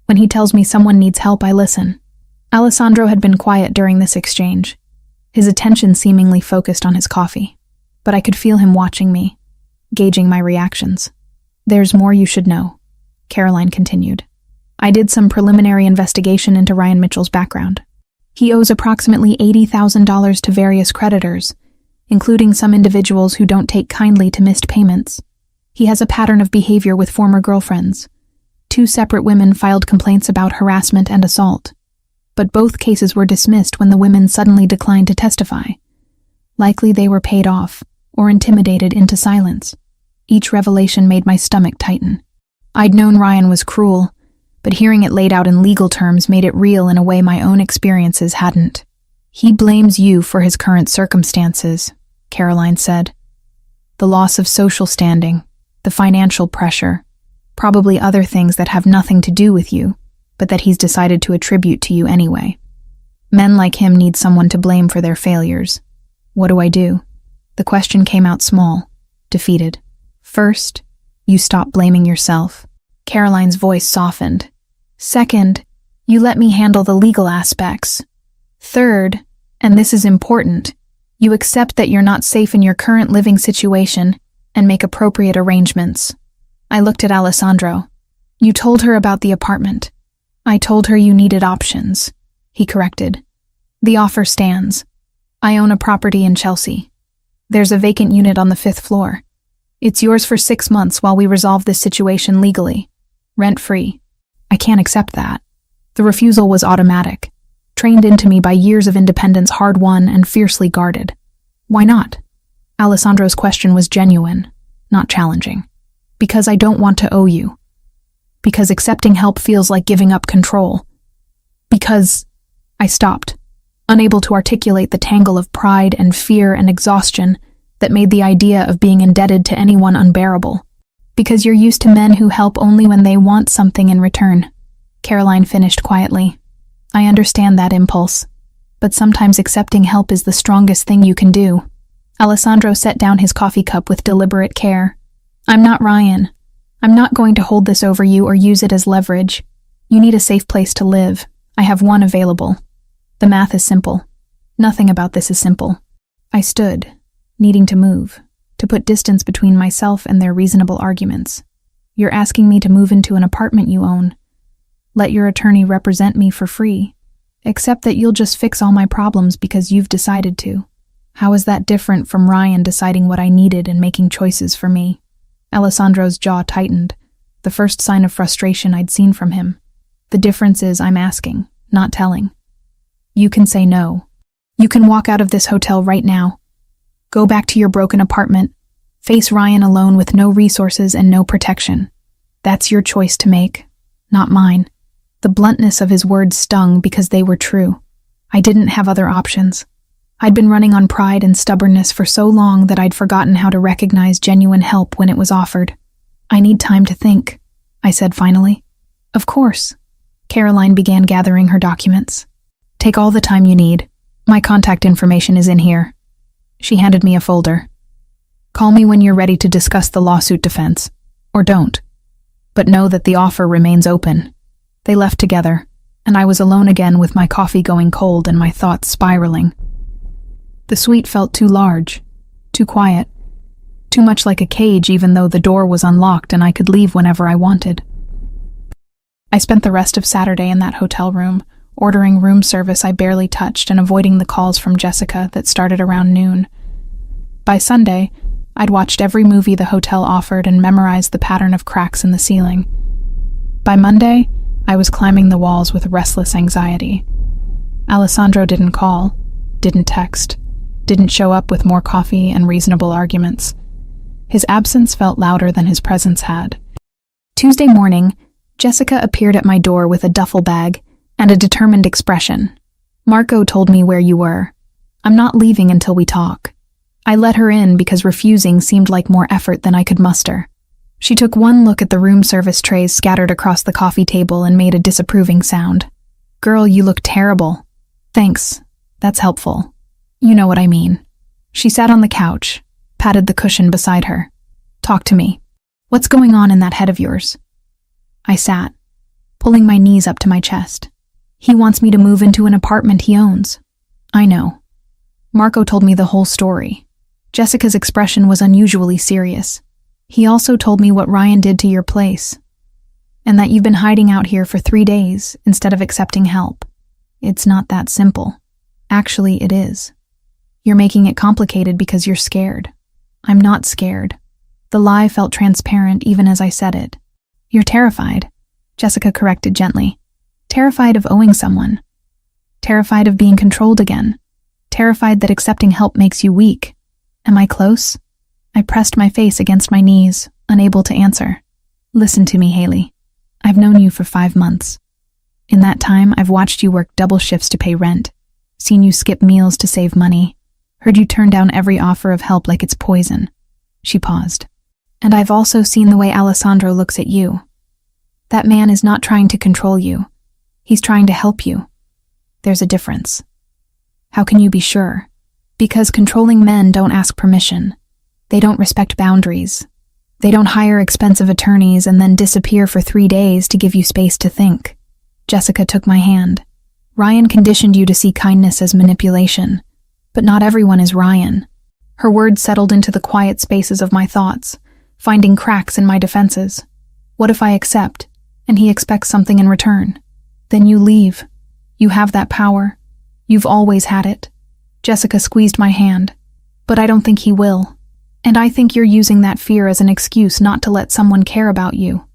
Speaker 1: When he tells me someone needs help, I listen." Alessandro had been quiet during this exchange, his attention seemingly focused on his coffee, but I could feel him watching me, gauging my reactions. "There's more you should know," Caroline continued. "I did some preliminary investigation into Ryan Mitchell's background. He owes approximately $80,000 to various creditors, including some individuals who don't take kindly to missed payments. He has a pattern of behavior with former girlfriends. 2 separate women filed complaints about harassment and assault, but both cases were dismissed when the women suddenly declined to testify. Likely they were paid off or intimidated into silence. Each revelation made my stomach tighten. I'd known Ryan was cruel, but hearing it laid out in legal terms made it real in a way my own experiences hadn't. "He blames you for his current circumstances," Caroline said. "The loss of social standing, the financial pressure, probably other things that have nothing to do with you, but that he's decided to attribute to you anyway. Men like him need someone to blame for their failures. What do I do?" The question came out small, defeated. "First, you stop blaming yourself." Caroline's voice softened. "Second, you let me handle the legal aspects. Third, and this is important, you accept that you're not safe in your current living situation and make appropriate arrangements." I looked at Alessandro. "You told her about the apartment." "I told her you needed options," he corrected. "The offer stands. I own a property in Chelsea. There's a vacant unit on the 5th floor. It's yours for 6 months while we resolve this situation legally. Rent-free." I can't accept that. The refusal was automatic, trained into me by years of independence hard-won and fiercely guarded. "Why not?" Alessandro's question was genuine, not challenging. "Because I don't want to owe you. Because accepting help feels like giving up control. Because—" I stopped, unable to articulate the tangle of pride and fear and exhaustion that made the idea of being indebted to anyone unbearable. "Because you're used to men who help only when they want something in return," Caroline finished quietly. I understand that impulse, but sometimes accepting help is the strongest thing you can do. Alessandro set down his coffee cup with deliberate care. I'm not Ryan. I'm not going to hold this over you or use it as leverage. You need a safe place to live. I have one available. The math is simple. Nothing about this is simple. I stood, needing to move, to put distance between myself and their reasonable arguments. You're asking me to move into an apartment you own. Let your attorney represent me for free. Accept that you'll just fix all my problems because you've decided to. How is that different from Ryan deciding what I needed and making choices for me? Alessandro's jaw tightened, the first sign of frustration I'd seen from him. The difference is I'm asking, not telling. You can say no. You can walk out of this hotel right now. Go back to your broken apartment. Face Ryan alone with no resources and no protection. That's your choice to make, not mine. The bluntness of his words stung because they were true. I didn't have other options. I'd been running on pride and stubbornness for so long that I'd forgotten how to recognize genuine help when it was offered. I need time to think, I said finally. Of course. Caroline began gathering her documents. Take all the time you need. My contact information is in here. She handed me a folder. Call me when you're ready to discuss the lawsuit defense. Or don't. But know that the offer remains open. They left together, and I was alone again with my coffee going cold and my thoughts spiraling. The suite felt too large, too quiet, too much like a cage even though the door was unlocked and I could leave whenever I wanted. I spent the rest of Saturday in that hotel room, ordering room service I barely touched and avoiding the calls from Jessica that started around noon. By Sunday, I'd watched every movie the hotel offered and memorized the pattern of cracks in the ceiling. By Monday, I was climbing the walls with restless anxiety. Alessandro didn't call, didn't text, didn't show up with more coffee and reasonable arguments. His absence felt louder than his presence had. Tuesday morning, Jessica appeared at my door with a duffel bag and a determined expression. Marco told me where you were. I'm not leaving until we talk. I let her in because refusing seemed like more effort than I could muster. She took one look at the room service trays scattered across the coffee table and made a disapproving sound. Girl, you look terrible. Thanks. That's helpful. You know what I mean. She sat on the couch, patted the cushion beside her. Talk to me. What's going on in that head of yours? I sat, pulling my knees up to my chest. He wants me to move into an apartment he owns. I know. Marco told me the whole story. Jessica's expression was unusually serious. He also told me what Ryan did to your place, and that you've been hiding out here for 3 days instead of accepting help. It's not that simple. Actually, it is. You're making it complicated because you're scared. I'm not scared. The lie felt transparent even as I said it. You're terrified, Jessica corrected gently. Terrified of owing someone. Terrified of being controlled again. Terrified that accepting help makes you weak. Am I close? I pressed my face against my knees, unable to answer. Listen to me, Haley. I've known you for 5 months. In that time, I've watched you work double shifts to pay rent, seen you skip meals to save money, heard you turn down every offer of help like it's poison. She paused. And I've also seen the way Alessandro looks at you. That man is not trying to control you. He's trying to help you. There's a difference. How can you be sure? Because controlling men don't ask permission. They don't respect boundaries. They don't hire expensive attorneys and then disappear for 3 days to give you space to think. Jessica took my hand. Ryan conditioned you to see kindness as manipulation. But not everyone is Ryan. Her words settled into the quiet spaces of my thoughts, finding cracks in my defenses. What if I accept, and he expects something in return? Then you leave. You have that power. You've always had it. Jessica squeezed my hand. But I don't think he will. And I think you're using that fear as an excuse not to let someone care about you.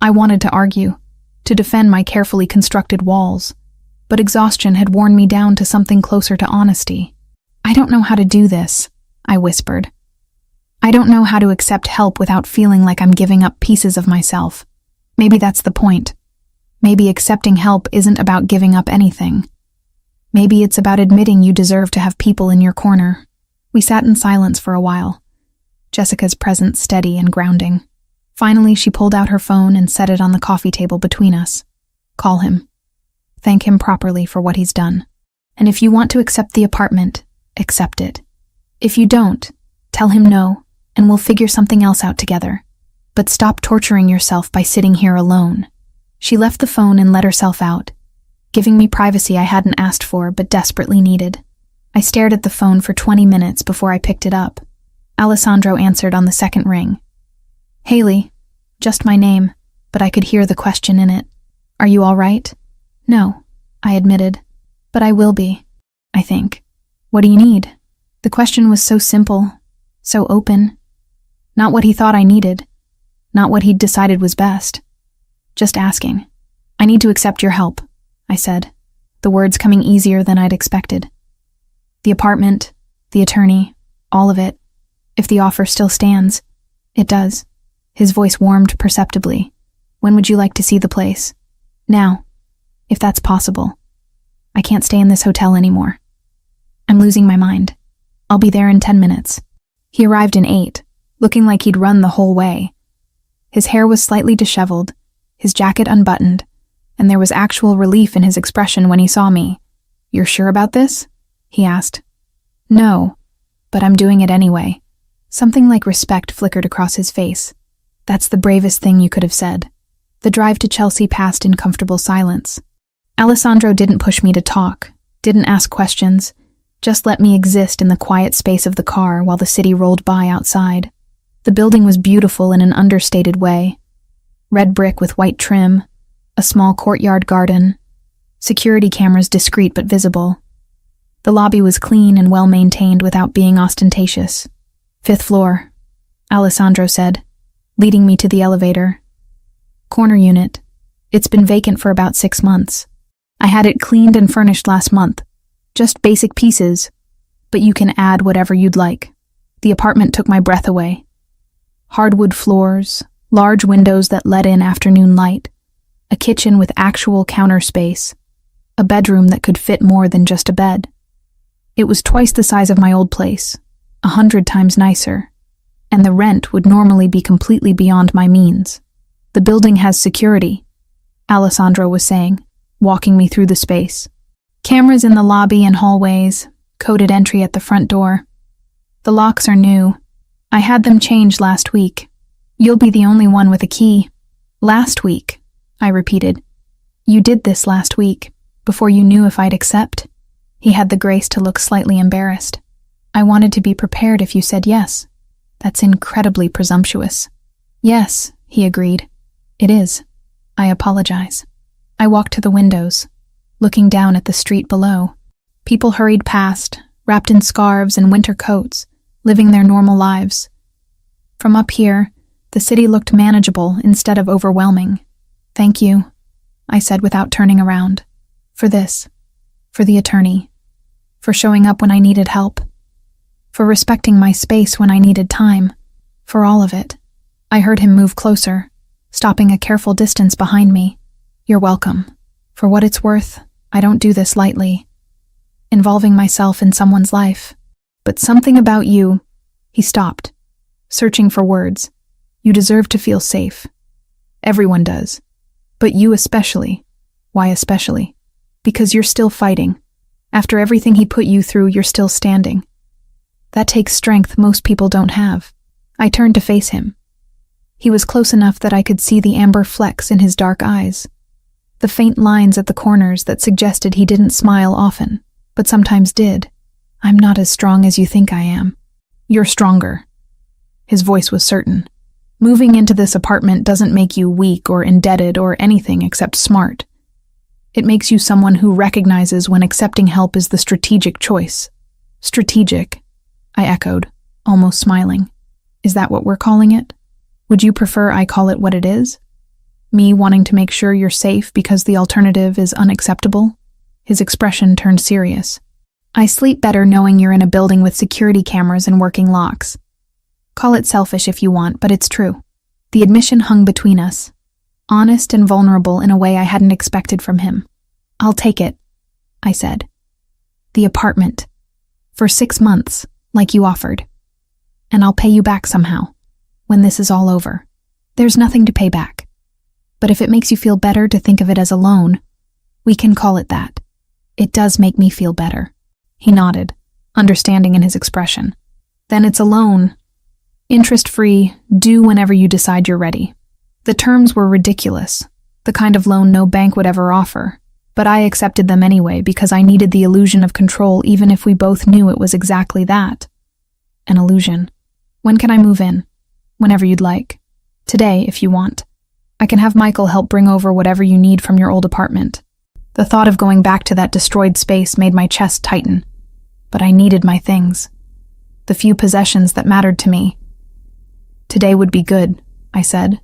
Speaker 1: I wanted to argue, to defend my carefully constructed walls, but exhaustion had worn me down to something closer to honesty. I don't know how to do this, I whispered. I don't know how to accept help without feeling like I'm giving up pieces of myself. Maybe that's the point. Maybe accepting help isn't about giving up anything. Maybe it's about admitting you deserve to have people in your corner. We sat in silence for a while, Jessica's presence steady and grounding. Finally, she pulled out her phone and set it on the coffee table between us. Call him. Thank him properly for what he's done. And if you want to accept the apartment, accept it. If you don't, tell him no, and we'll figure something else out together. But stop torturing yourself by sitting here alone. She left the phone and let herself out, giving me privacy I hadn't asked for but desperately needed. I stared at the phone for 20 minutes before I picked it up. Alessandro answered on the second ring. Haley, just my name, but I could hear the question in it. Are you all right? No, I admitted. But I will be, I think. What do you need? The question was so simple, so open. Not what he thought I needed, not what he'd decided was best. Just asking. I need to accept your help, I said, the words coming easier than I'd expected. The apartment, the attorney, all of it. If the offer still stands, it does. His voice warmed perceptibly. When would you like to see the place? Now, if that's possible. I can't stay in this hotel anymore. I'm losing my mind. I'll be there in 10 minutes. He arrived in 8, looking like he'd run the whole way. His hair was slightly disheveled, his jacket unbuttoned, and there was actual relief in his expression when he saw me. You're sure about this? He asked. No, but I'm doing it anyway. Something like respect flickered across his face. That's the bravest thing you could have said. The drive to Chelsea passed in comfortable silence. Alessandro didn't push me to talk, didn't ask questions, just let me exist in the quiet space of the car while the city rolled by outside. The building was beautiful in an understated way. Red brick with white trim, a small courtyard garden, security cameras discreet but visible. The lobby was clean and well-maintained without being ostentatious. 5th floor, Alessandro said, leading me to the elevator. Corner unit. It's been vacant for about 6 months. I had it cleaned and furnished last month. Just basic pieces, but you can add whatever you'd like. The apartment took my breath away. Hardwood floors, large windows that let in afternoon light, a kitchen with actual counter space, a bedroom that could fit more than just a bed. It was twice the size of my old place, 100 times nicer, and the rent would normally be completely beyond my means. The building has security, Alessandro was saying, walking me through the space. Cameras in the lobby and hallways, coded entry at the front door. The locks are new. I had them changed last week. You'll be the only one with a key. Last week, I repeated. You did this last week, before you knew if I'd accept. He had the grace to look slightly embarrassed. I wanted to be prepared if you said yes. That's incredibly presumptuous. Yes, he agreed. It is. I apologize. I walked to the windows, looking down at the street below. People hurried past, wrapped in scarves and winter coats, living their normal lives. From up here, the city looked manageable instead of overwhelming. Thank you, I said without turning around. For this. For the attorney. For showing up when I needed help. For respecting my space when I needed time. For all of it. I heard him move closer, stopping a careful distance behind me. You're welcome. For what it's worth, I don't do this lightly. Involving myself in someone's life. But something about you. He stopped, searching for words. You deserve to feel safe. Everyone does. But you especially. Why especially? Because you're still fighting. After everything he put you through, you're still standing. That takes strength most people don't have. I turned to face him. He was close enough that I could see the amber flecks in his dark eyes. The faint lines at the corners that suggested he didn't smile often, but sometimes did. I'm not as strong as you think I am. You're stronger. His voice was certain. Moving into this apartment doesn't make you weak or indebted or anything except smart. It makes you someone who recognizes when accepting help is the strategic choice. Strategic, I echoed, almost smiling. Is that what we're calling it? Would you prefer I call it what it is? Me wanting to make sure you're safe because the alternative is unacceptable? His expression turned serious. I sleep better knowing you're in a building with security cameras and working locks. Call it selfish if you want, but it's true. The admission hung between us, honest and vulnerable in a way I hadn't expected from him. I'll take it, I said. The apartment. For 6 months, like you offered. And I'll pay you back somehow, when this is all over. There's nothing to pay back. But if it makes you feel better to think of it as a loan, We can call it that. It does make me feel better. He nodded, understanding in his expression. Then it's a loan. Interest-free, due whenever you decide you're ready. The terms were ridiculous, the kind of loan no bank would ever offer, but I accepted them anyway because I needed the illusion of control even if we both knew it was exactly that. An illusion. When can I move in? Whenever you'd like. Today, if you want. I can have Michael help bring over whatever you need from your old apartment. The thought of going back to that destroyed space made my chest tighten. But I needed my things. The few possessions that mattered to me. Today would be good, I said,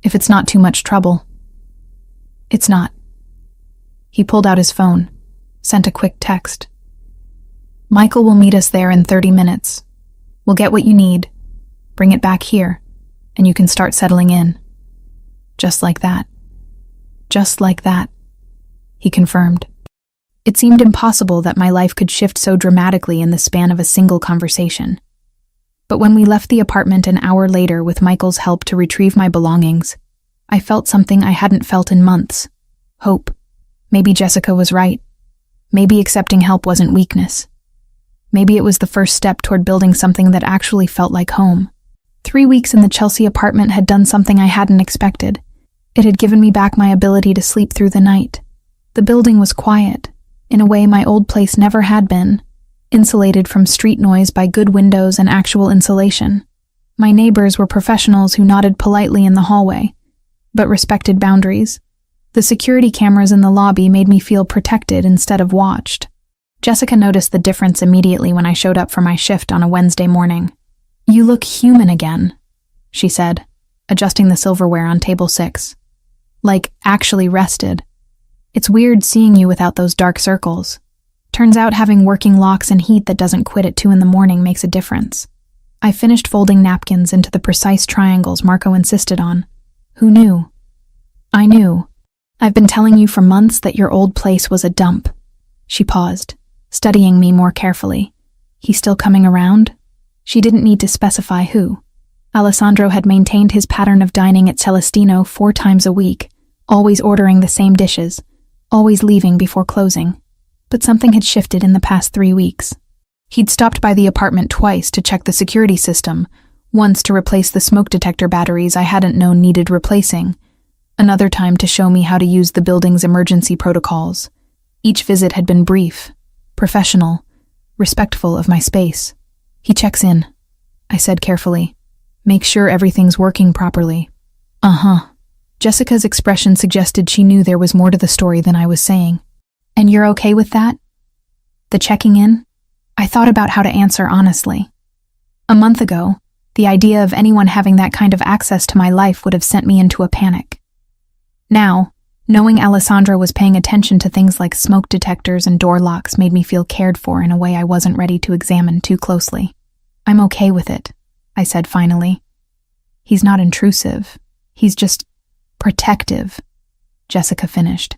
Speaker 1: if it's not too much trouble. It's not. He pulled out his phone, sent a quick text. Michael will meet us there in 30 minutes. We'll get what you need, bring it back here, and you can start settling in. Just like that. Just like that, he confirmed. It seemed impossible that my life could shift so dramatically in the span of a single conversation. But when we left the apartment an hour later with Michael's help to retrieve my belongings, I felt something I hadn't felt in months. Hope. Maybe Jessica was right. Maybe accepting help wasn't weakness. Maybe it was the first step toward building something that actually felt like home. 3 weeks in the Chelsea apartment had done something I hadn't expected. It had given me back my ability to sleep through the night. The building was quiet, in a way my old place never had been, insulated from street noise by good windows and actual insulation. My neighbors were professionals who nodded politely in the hallway, but respected boundaries. The security cameras in the lobby made me feel protected instead of watched. Jessica noticed the difference immediately when I showed up for my shift on a Wednesday morning. "You look human again," she said, adjusting the silverware on table 6. "Like, actually rested. It's weird seeing you without those dark circles. Turns out having working locks and heat that doesn't quit at 2 a.m. makes a difference." I finished folding napkins into the precise triangles Marco insisted on. "Who knew?" "I knew. I've been telling you for months that your old place was a dump." She paused, studying me more carefully. "He's still coming around?" She didn't need to specify who. Alessandro had maintained his pattern of dining at Celestino 4 times a week, always ordering the same dishes, always leaving before closing. But something had shifted in the past 3 weeks. He'd stopped by the apartment twice to check the security system, once to replace the smoke detector batteries I hadn't known needed replacing, another time to show me how to use the building's emergency protocols. Each visit had been brief, professional, respectful of my space. "He checks in," I said carefully. "Make sure everything's working properly." "Uh-huh." Jessica's expression suggested she knew there was more to the story than I was saying. "And you're okay with that? The checking in?" I thought about how to answer honestly. A month ago, the idea of anyone having that kind of access to my life would have sent me into a panic. Now, knowing Alessandro was paying attention to things like smoke detectors and door locks made me feel cared for in a way I wasn't ready to examine too closely. "I'm okay with it," I said finally. "He's not intrusive. He's just protective," Jessica finished.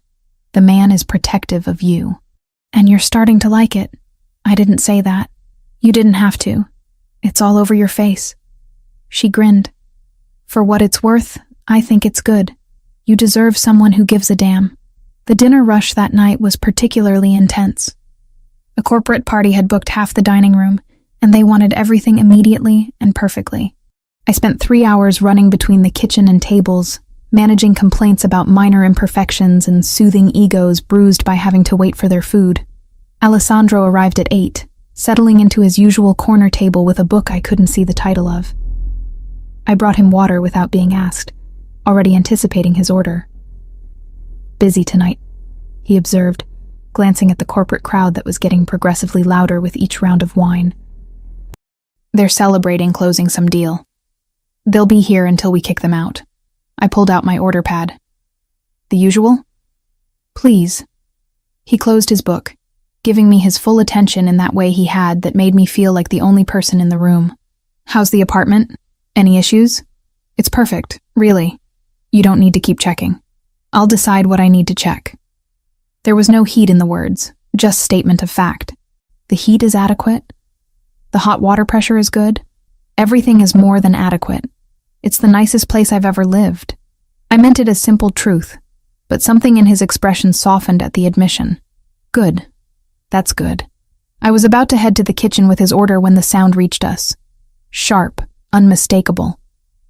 Speaker 1: "The man is protective of you. And you're starting to like it." "I didn't say that. You didn't have to. It's all over your face." She grinned. "For what it's worth, I think it's good. You deserve someone who gives a damn." The dinner rush that night was particularly intense. A corporate party had booked half the dining room, and they wanted everything immediately and perfectly. I spent 3 hours running between the kitchen and tables, managing complaints about minor imperfections and soothing egos bruised by having to wait for their food. Alessandro arrived at 8, settling into his usual corner table with a book I couldn't see the title of. I brought him water without being asked, already anticipating his order. "Busy tonight," he observed, glancing at the corporate crowd that was getting progressively louder with each round of wine. "They're celebrating closing some deal. They'll be here until we kick them out." I pulled out my order pad. "The usual?" "Please." He closed his book, giving me his full attention in that way he had that made me feel like the only person in the room. "How's the apartment? Any issues?" "It's perfect, really. You don't need to keep checking. I'll decide what I need to check." There was no heat in the words, just statement of fact. The heat is adequate. The hot water pressure is good. Everything is more than adequate. It's the nicest place I've ever lived. I meant it as simple truth, but something in his expression softened at the admission. Good. That's good. I was about to head to the kitchen with his order when the sound reached us. Sharp, unmistakable.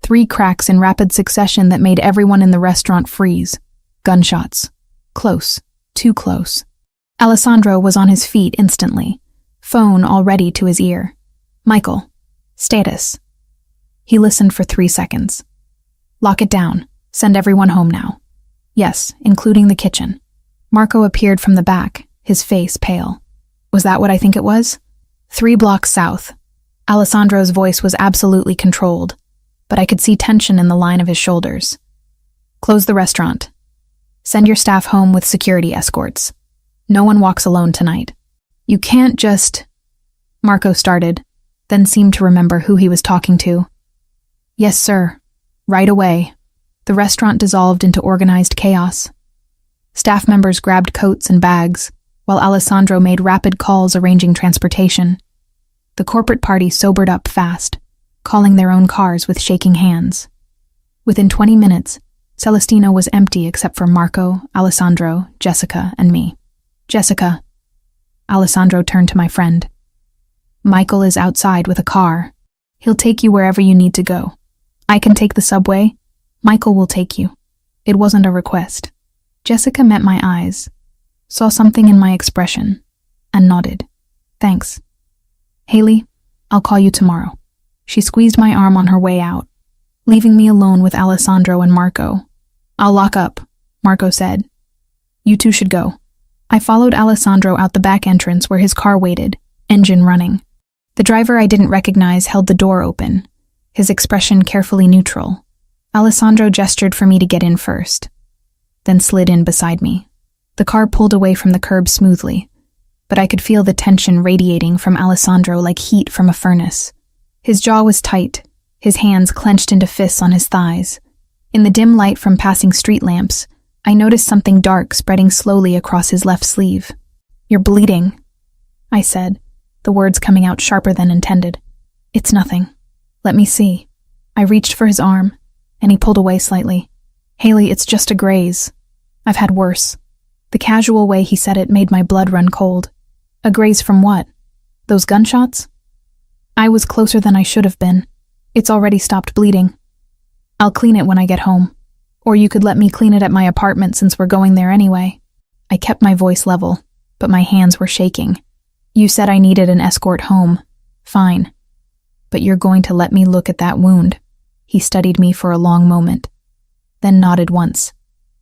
Speaker 1: 3 cracks in rapid succession that made everyone in the restaurant freeze. Gunshots. Close. Too close. Alessandro was on his feet instantly, phone already to his ear. Michael. Status. He listened for 3 seconds. Lock it down. Send everyone home now. Yes, including the kitchen. Marco appeared from the back, his face pale. Was that what I think it was? 3 blocks south. Alessandro's voice was absolutely controlled, but I could see tension in the line of his shoulders. Close the restaurant. Send your staff home with security escorts. No one walks alone tonight. You can't just... Marco started, then seemed to remember who he was talking to. Yes, sir. Right away. The restaurant dissolved into organized chaos. Staff members grabbed coats and bags, while Alessandro made rapid calls arranging transportation. The corporate party sobered up fast, calling their own cars with shaking hands. Within 20 minutes, Celestino was empty except for Marco, Alessandro, Jessica, and me. Jessica. Alessandro turned to my friend. Michael is outside with a car. He'll take you wherever you need to go. I can take the subway. Michael will take you. It wasn't a request. Jessica met my eyes, saw something in my expression, and nodded. Thanks. Haley, I'll call you tomorrow. She squeezed my arm on her way out, leaving me alone with Alessandro and Marco. I'll lock up, Marco said. You two should go. I followed Alessandro out the back entrance where his car waited, engine running. The driver I didn't recognize held the door open, his expression carefully neutral. Alessandro gestured for me to get in first, then slid in beside me. The car pulled away from the curb smoothly, but I could feel the tension radiating from Alessandro like heat from a furnace. His jaw was tight, his hands clenched into fists on his thighs. In the dim light from passing street lamps, I noticed something dark spreading slowly across his left sleeve. You're bleeding, I said, the words coming out sharper than intended. It's nothing. Let me see. I reached for his arm, and he pulled away slightly. Haley, it's just a graze. I've had worse. The casual way he said it made my blood run cold. A graze from what? Those gunshots? I was closer than I should have been. It's already stopped bleeding. I'll clean it when I get home. Or you could let me clean it at my apartment since we're going there anyway. I kept my voice level, but my hands were shaking. You said I needed an escort home. Fine. But you're going to let me look at that wound. He studied me for a long moment, then nodded once.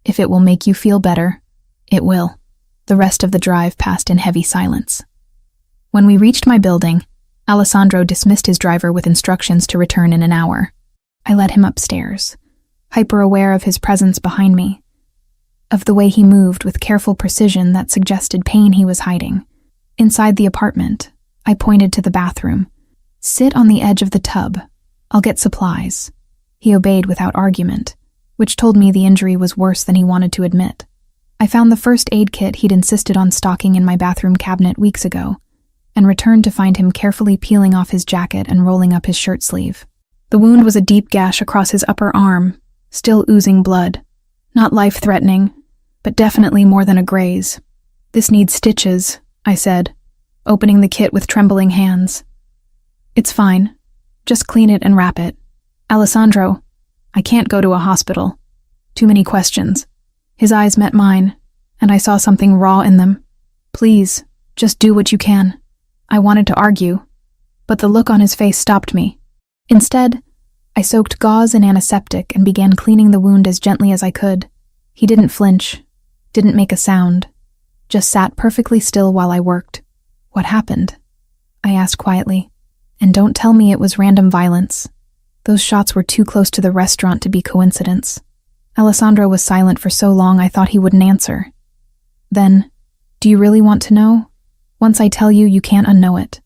Speaker 1: If it will make you feel better, it will. The rest of the drive passed in heavy silence. When we reached my building, Alessandro dismissed his driver with instructions to return in an hour. I led him upstairs, hyper-aware of his presence behind me, of the way he moved with careful precision that suggested pain he was hiding. Inside the apartment, I pointed to the bathroom. Sit on the edge of the tub. I'll get supplies. He obeyed without argument, which told me the injury was worse than he wanted to admit. I found the first aid kit he'd insisted on stocking in my bathroom cabinet weeks ago, and returned to find him carefully peeling off his jacket and rolling up his shirt sleeve. The wound was a deep gash across his upper arm, still oozing blood. Not life-threatening, but definitely more than a graze. This needs stitches, I said, opening the kit with trembling hands. It's fine. Just clean it and wrap it. Alessandro, I can't go to a hospital. Too many questions. His eyes met mine, and I saw something raw in them. Please, just do what you can. I wanted to argue, but the look on his face stopped me. Instead, I soaked gauze in antiseptic and began cleaning the wound as gently as I could. He didn't flinch, didn't make a sound, just sat perfectly still while I worked. What happened? I asked quietly. And don't tell me it was random violence. Those shots were too close to the restaurant to be coincidence. Alessandro was silent for so long I thought he wouldn't answer. Then, do you really want to know? Once I tell you, you can't unknow it.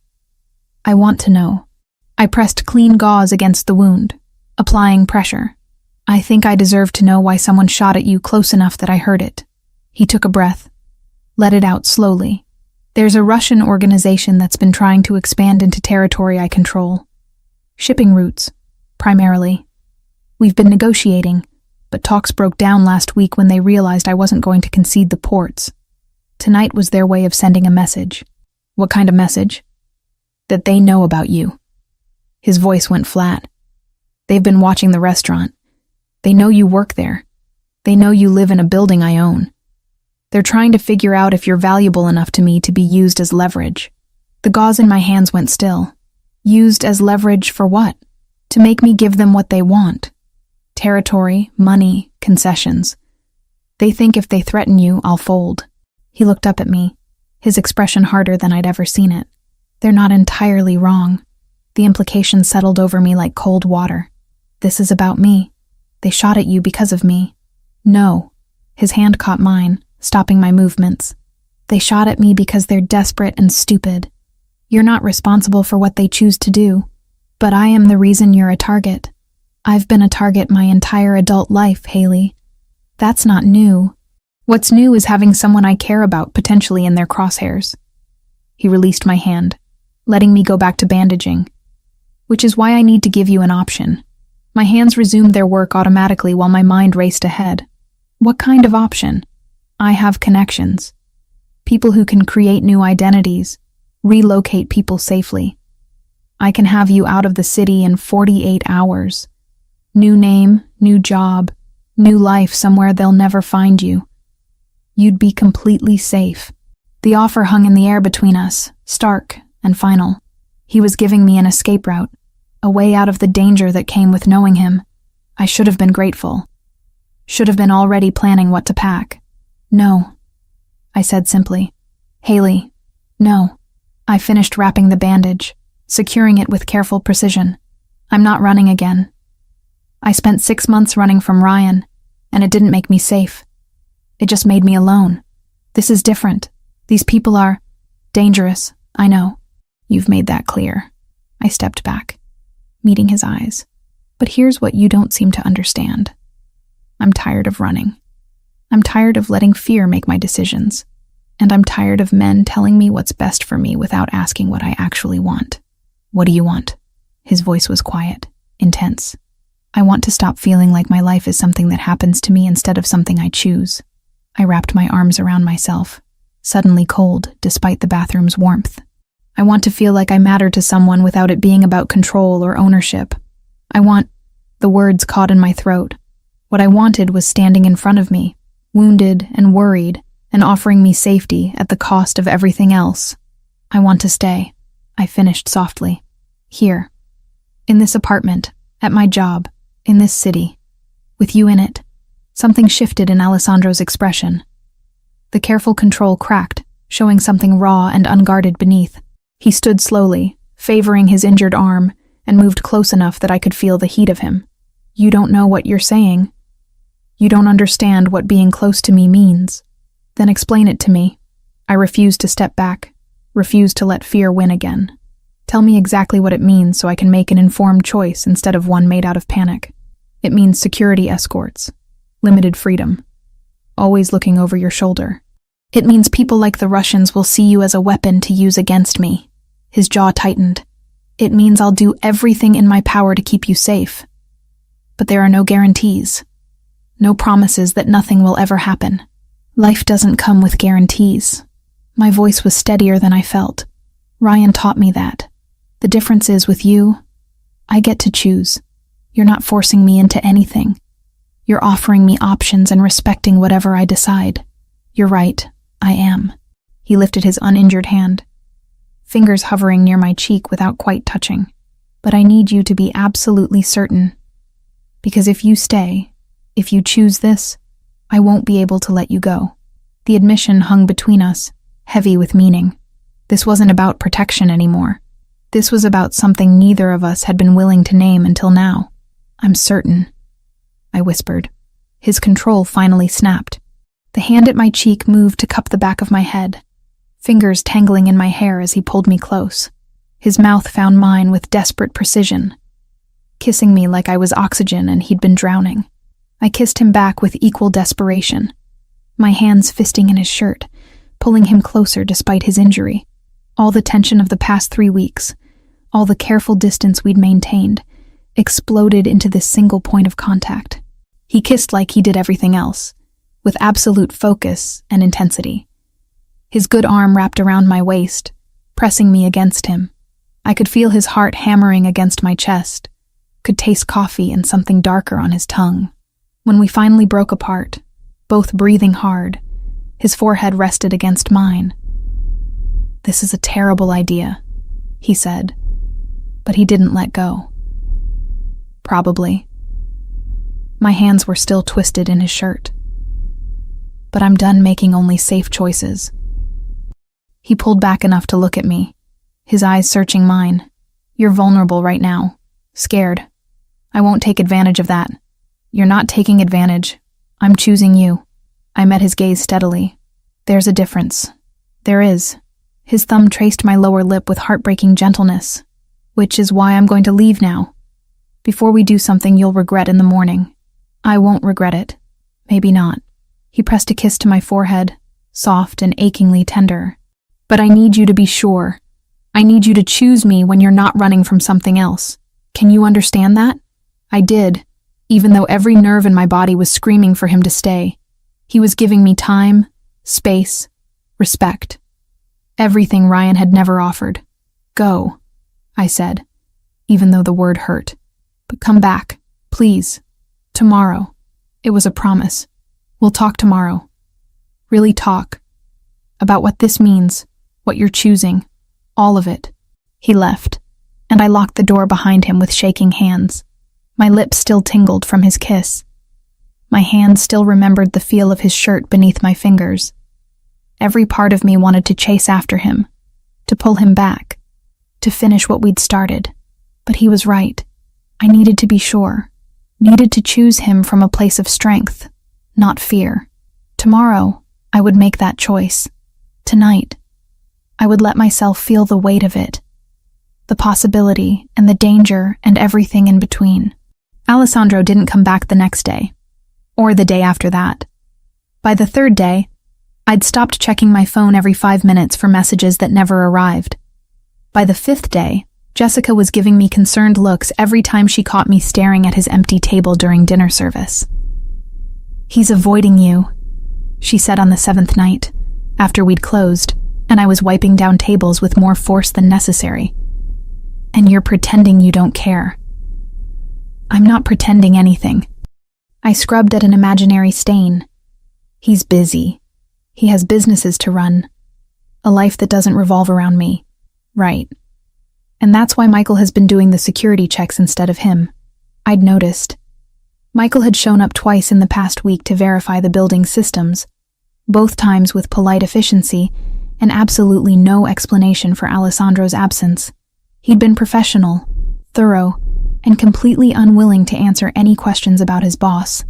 Speaker 1: I want to know. I pressed clean gauze against the wound, applying pressure. I think I deserve to know why someone shot at you close enough that I heard it. He took a breath, let it out slowly. There's a Russian organization that's been trying to expand into territory I control. Shipping routes, primarily. We've been negotiating, but talks broke down last week when they realized I wasn't going to concede the ports. Tonight was their way of sending a message. What kind of message? That they know about you. His voice went flat. They've been watching the restaurant. They know you work there. They know you live in a building I own. They're trying to figure out if you're valuable enough to me to be used as leverage. The gauze in my hands went still. Used as leverage for what? To make me give them what they want. Territory, money, concessions. They think if they threaten you, I'll fold. He looked up at me, his expression harder than I'd ever seen it. They're not entirely wrong. The implications settled over me like cold water. This is about me. They shot at you because of me. No. His hand caught mine, stopping my movements. They shot at me because they're desperate and stupid. You're not responsible for what they choose to do, but I am the reason you're a target. I've been a target my entire adult life, Haley. That's not new. What's new is having someone I care about potentially in their crosshairs. He released my hand, letting me go back to bandaging, which is why I need to give you an option. My hands resumed their work automatically while my mind raced ahead. What kind of option? I have connections. People who can create new identities, relocate people safely. I can have you out of the city in 48 hours. New name, new job, new life somewhere they'll never find you. You'd be completely safe. The offer hung in the air between us, stark and final. He was giving me an escape route, a way out of the danger that came with knowing him. I should have been grateful. Should have been already planning what to pack. No, I said simply. Haley, no. I finished wrapping the bandage, securing it with careful precision. I'm not running again. I spent 6 months running from Ryan, and it didn't make me safe. It just made me alone. This is different. These people are dangerous, I know. You've made that clear. I stepped back, meeting his eyes. But here's what you don't seem to understand. I'm tired of running. I'm tired of letting fear make my decisions. And I'm tired of men telling me what's best for me without asking what I actually want. What do you want? His voice was quiet, intense. I want to stop feeling like my life is something that happens to me instead of something I choose. I wrapped my arms around myself, suddenly cold despite the bathroom's warmth. I want to feel like I matter to someone without it being about control or ownership. I want... The words caught in my throat. What I wanted was standing in front of me, wounded and worried, and offering me safety at the cost of everything else. I want to stay, I finished softly. Here. In this apartment, at my job, in this city, with you in it. Something shifted in Alessandro's expression. The careful control cracked, showing something raw and unguarded beneath. He stood slowly, favoring his injured arm, and moved close enough that I could feel the heat of him. You don't know what you're saying. You don't understand what being close to me means. Then explain it to me. I refused to step back, refused to let fear win again. Tell me exactly what it means so I can make an informed choice instead of one made out of panic. It means security escorts, limited freedom, always looking over your shoulder. It means people like the Russians will see you as a weapon to use against me. His jaw tightened. It means I'll do everything in my power to keep you safe. But there are no guarantees. No promises that nothing will ever happen. Life doesn't come with guarantees. My voice was steadier than I felt. Ryan taught me that. The difference is with you, I get to choose. You're not forcing me into anything. You're offering me options and respecting whatever I decide. You're right, I am. He lifted his uninjured hand, fingers hovering near my cheek without quite touching. But I need you to be absolutely certain. Because if you stay, if you choose this, I won't be able to let you go. The admission hung between us, heavy with meaning. This wasn't about protection anymore. This was about something neither of us had been willing to name until now. I'm certain, I whispered. His control finally snapped. The hand at my cheek moved to cup the back of my head, fingers tangling in my hair as he pulled me close. His mouth found mine with desperate precision, kissing me like I was oxygen and he'd been drowning. I kissed him back with equal desperation, my hands fisting in his shirt, pulling him closer despite his injury. All the tension of the past 3 weeks, all the careful distance we'd maintained, exploded into this single point of contact. He kissed like he did everything else, with absolute focus and intensity. His good arm wrapped around my waist, pressing me against him. I could feel his heart hammering against my chest, could taste coffee and something darker on his tongue. When we finally broke apart, both breathing hard, his forehead rested against mine. "This is a terrible idea," he said, but he didn't let go. Probably. My hands were still twisted in his shirt. But I'm done making only safe choices. He pulled back enough to look at me, his eyes searching mine. "You're vulnerable right now. Scared. I won't take advantage of that." "You're not taking advantage. I'm choosing you." I met his gaze steadily. "There's a difference." "There is." His thumb traced my lower lip with heartbreaking gentleness. "Which is why I'm going to leave now. Before we do something you'll regret in the morning." "I won't regret it." "Maybe not." He pressed a kiss to my forehead, soft and achingly tender. "But I need you to be sure. I need you to choose me when you're not running from something else. Can you understand that?" I did, even though every nerve in my body was screaming for him to stay. He was giving me time, space, respect. Everything Ryan had never offered. "Go," I said, even though the word hurt. "But come back, please. Tomorrow." It was a promise. "We'll talk tomorrow. Really talk. About what this means, what you're choosing, all of it." He left, and I locked the door behind him with shaking hands. My lips still tingled from his kiss. My hands still remembered the feel of his shirt beneath my fingers. Every part of me wanted to chase after him, to pull him back, to finish what we'd started. But he was right. I needed to be sure, needed to choose him from a place of strength, not fear. Tomorrow, I would make that choice. Tonight, I would let myself feel the weight of it, the possibility and the danger and everything in between. Alessandro didn't come back the next day, or the day after that. By the third day, I'd stopped checking my phone every 5 minutes for messages that never arrived. By the fifth day, Jessica was giving me concerned looks every time she caught me staring at his empty table during dinner service. "He's avoiding you," she said on the 7th night, after we'd closed, and I was wiping down tables with more force than necessary. "And you're pretending you don't care." "I'm not pretending anything." I scrubbed at an imaginary stain. "He's busy. He has businesses to run. A life that doesn't revolve around me." "Right. And that's why Michael has been doing the security checks instead of him." I'd noticed. Michael had shown up twice in the past week to verify the building's systems, both times with polite efficiency and absolutely no explanation for Alessandro's absence. He'd been professional, thorough, and completely unwilling to answer any questions about his boss.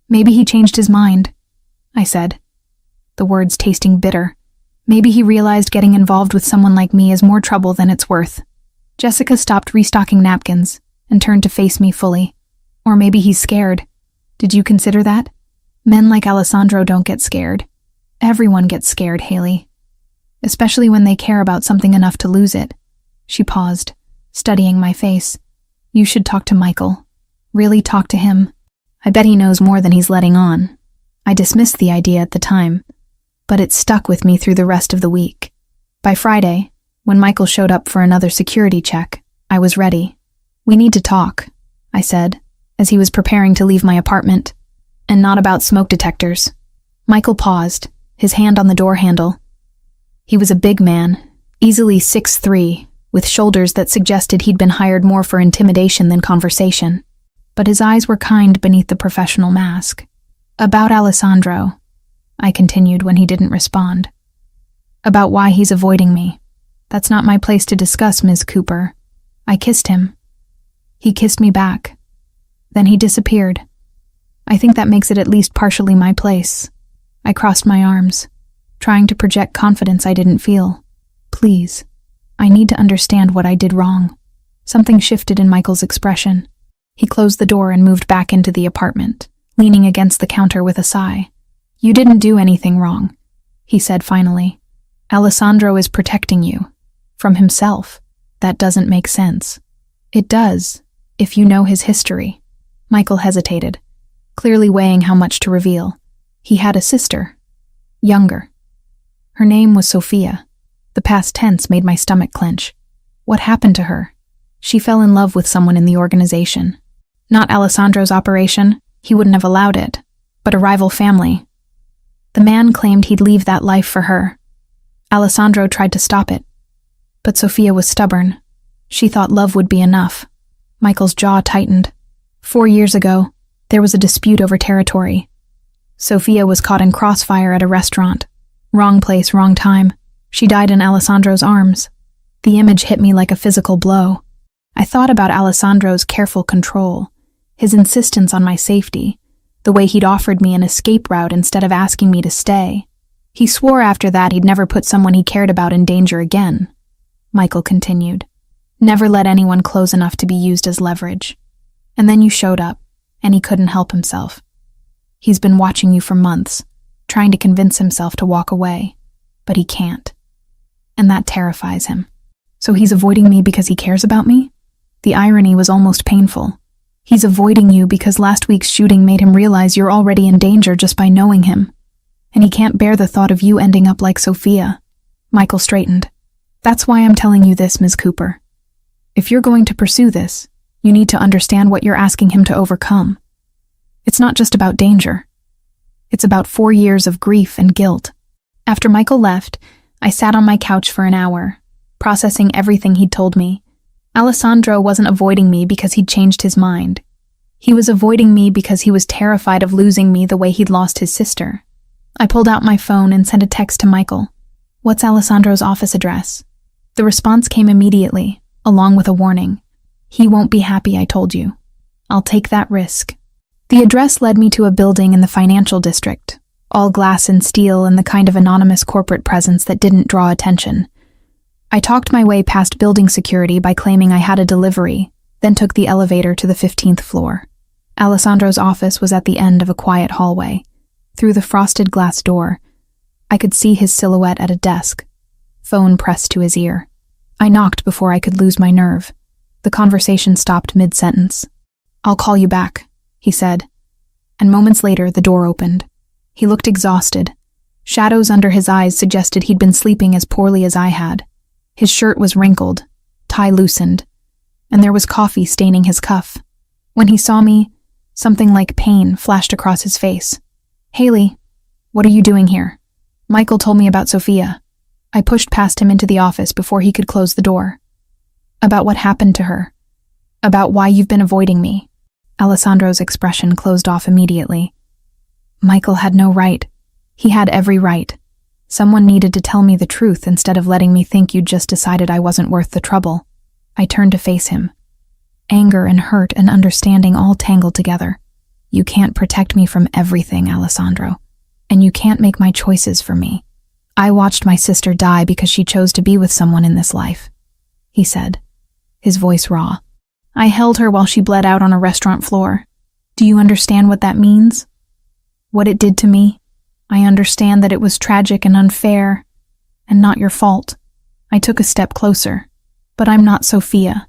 Speaker 1: "Maybe he changed his mind," I said, the words tasting bitter. "Maybe he realized getting involved with someone like me is more trouble than it's worth." Jessica stopped restocking napkins and turned to face me fully. "Or maybe he's scared. Did you consider that? Men like Alessandro don't get scared. Everyone gets scared, Haley. Especially when they care about something enough to lose it." She paused, studying my face. "You should talk to Michael. Really talk to him. I bet he knows more than he's letting on." I dismissed the idea at the time, but it stuck with me through the rest of the week. By Friday, when Michael showed up for another security check, I was ready. "We need to talk," I said, as he was preparing to leave my apartment. "And not about smoke detectors." Michael paused, his hand on the door handle. He was a big man, easily 6'3", with shoulders that suggested he'd been hired more for intimidation than conversation. But his eyes were kind beneath the professional mask. "About Alessandro," I continued when he didn't respond. "About why he's avoiding me. That's not my place to discuss, Ms. Cooper." I kissed him. He kissed me back. Then he disappeared. I think that makes it at least partially my place. I crossed my arms, trying to project confidence I didn't feel. "Please, I need to understand what I did wrong." Something shifted in Michael's expression. He closed the door and moved back into the apartment, leaning against the counter with a sigh. "You didn't do anything wrong," he said finally. "Alessandro is protecting you. From himself. That doesn't make sense." "It does, if you know his history." Michael hesitated. clearly weighing how much to reveal. He had a sister, younger. Her name was Sophia. The past tense made my stomach clench. What happened to her? She fell in love with someone in the organization. Not Alessandro's operation, he wouldn't have allowed it, but a rival family. The man claimed he'd leave that life for her. Alessandro tried to stop it, but Sophia was stubborn. She thought love would be enough. Michael's jaw tightened. 4 years ago, there was a dispute over territory. Sophia was caught in crossfire at a restaurant. Wrong place, wrong time. She died in Alessandro's arms. The image hit me like a physical blow. I thought about Alessandro's careful control, his insistence on my safety, the way he'd offered me an escape route instead of asking me to stay. He swore after that he'd never put someone he cared about in danger again. Michael continued. Never let anyone close enough to be used as leverage. And then you showed up, and he couldn't help himself. He's been watching you for months, trying to convince himself to walk away, but he can't. And that terrifies him. So he's avoiding me because he cares about me? The irony was almost painful. He's avoiding you because last week's shooting made him realize you're already in danger just by knowing him. And he can't bear the thought of you ending up like Sophia. Michael straightened. That's why I'm telling you this, Ms. Cooper. If you're going to pursue this, you need to understand what you're asking him to overcome. It's not just about danger. It's about 4 years of grief and guilt. After Michael left, I sat on my couch for an hour, processing everything he'd told me. Alessandro wasn't avoiding me because he'd changed his mind. He was avoiding me because he was terrified of losing me the way he'd lost his sister. I pulled out my phone and sent a text to Michael. What's Alessandro's office address? The response came immediately, along with a warning. He won't be happy, I told you. I'll take that risk. The address led me to a building in the financial district, all glass and steel and the kind of anonymous corporate presence that didn't draw attention. I talked my way past building security by claiming I had a delivery, then took the elevator to the 15th floor. Alessandro's office was at the end of a quiet hallway. Through the frosted glass door, I could see his silhouette at a desk, phone pressed to his ear. I knocked before I could lose my nerve. The conversation stopped mid-sentence. I'll call you back, he said, and moments later the door opened. He looked exhausted. Shadows under his eyes suggested he'd been sleeping as poorly as I had. His shirt was wrinkled, tie loosened, and there was coffee staining his cuff. When he saw me, something like pain flashed across his face. Haley, what are you doing here? Michael told me about Sophia. I pushed past him into the office before he could close the door. About what happened to her. About why you've been avoiding me. Alessandro's expression closed off immediately. Michael had no right. He had every right. Someone needed to tell me the truth instead of letting me think you'd just decided I wasn't worth the trouble. I turned to face him. Anger and hurt and understanding all tangled together. You can't protect me from everything, Alessandro. And you can't make my choices for me. I watched my sister die because she chose to be with someone in this life, he said, his voice raw. I held her while she bled out on a restaurant floor. Do you understand what that means? What it did to me? I understand that it was tragic and unfair, and not your fault. I took a step closer, but I'm not Sophia.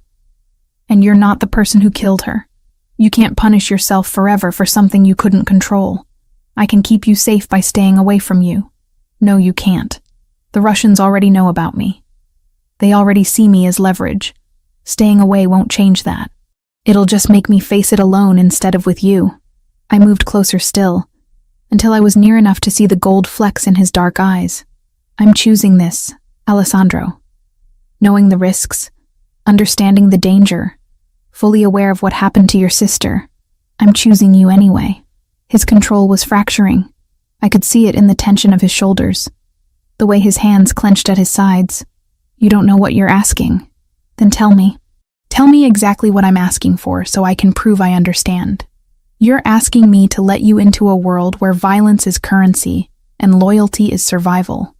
Speaker 1: And you're not the person who killed her. You can't punish yourself forever for something you couldn't control. I can keep you safe by staying away from you. No, you can't. The Russians already know about me. They already see me as leverage. Staying away won't change that. It'll just make me face it alone instead of with you. I moved closer still, until I was near enough to see the gold flecks in his dark eyes. I'm choosing this, Alessandro. Knowing the risks, understanding the danger, fully aware of what happened to your sister, I'm choosing you anyway. His control was fracturing. I could see it in the tension of his shoulders, the way his hands clenched at his sides. You don't know what you're asking. Then tell me. Tell me exactly what I'm asking for so I can prove I understand. You're asking me to let you into a world where violence is currency and loyalty is survival.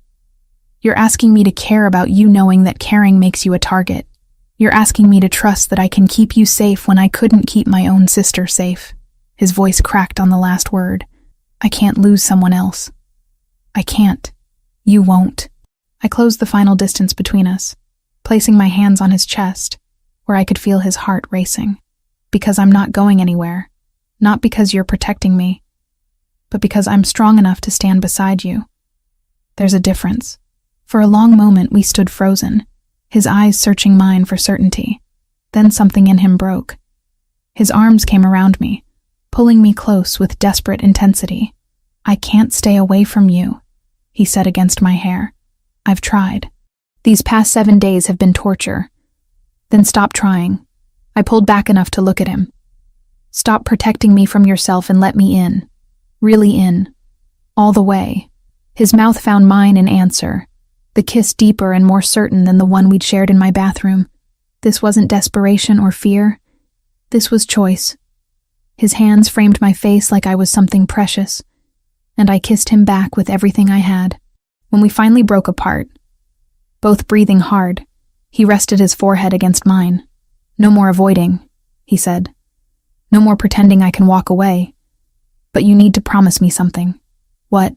Speaker 1: You're asking me to care about you knowing that caring makes you a target. You're asking me to trust that I can keep you safe when I couldn't keep my own sister safe. His voice cracked on the last word. I can't lose someone else. I can't. You won't. I closed the final distance between us, placing my hands on his chest, where I could feel his heart racing. Because I'm not going anywhere. Not because you're protecting me, but because I'm strong enough to stand beside you. There's a difference. For a long moment we stood frozen, his eyes searching mine for certainty. Then something in him broke. His arms came around me, pulling me close with desperate intensity. I can't stay away from you, he said against my hair. I've tried. These past 7 days have been torture. Then stop trying. I pulled back enough to look at him. Stop protecting me from yourself and let me in. Really in. All the way. His mouth found mine in answer, the kiss deeper and more certain than the one we'd shared in my bathroom. This wasn't desperation or fear. This was choice. His hands framed my face like I was something precious, and I kissed him back with everything I had. When we finally broke apart, both breathing hard, he rested his forehead against mine. No more avoiding, he said. No more pretending I can walk away. But you need to promise me something. What?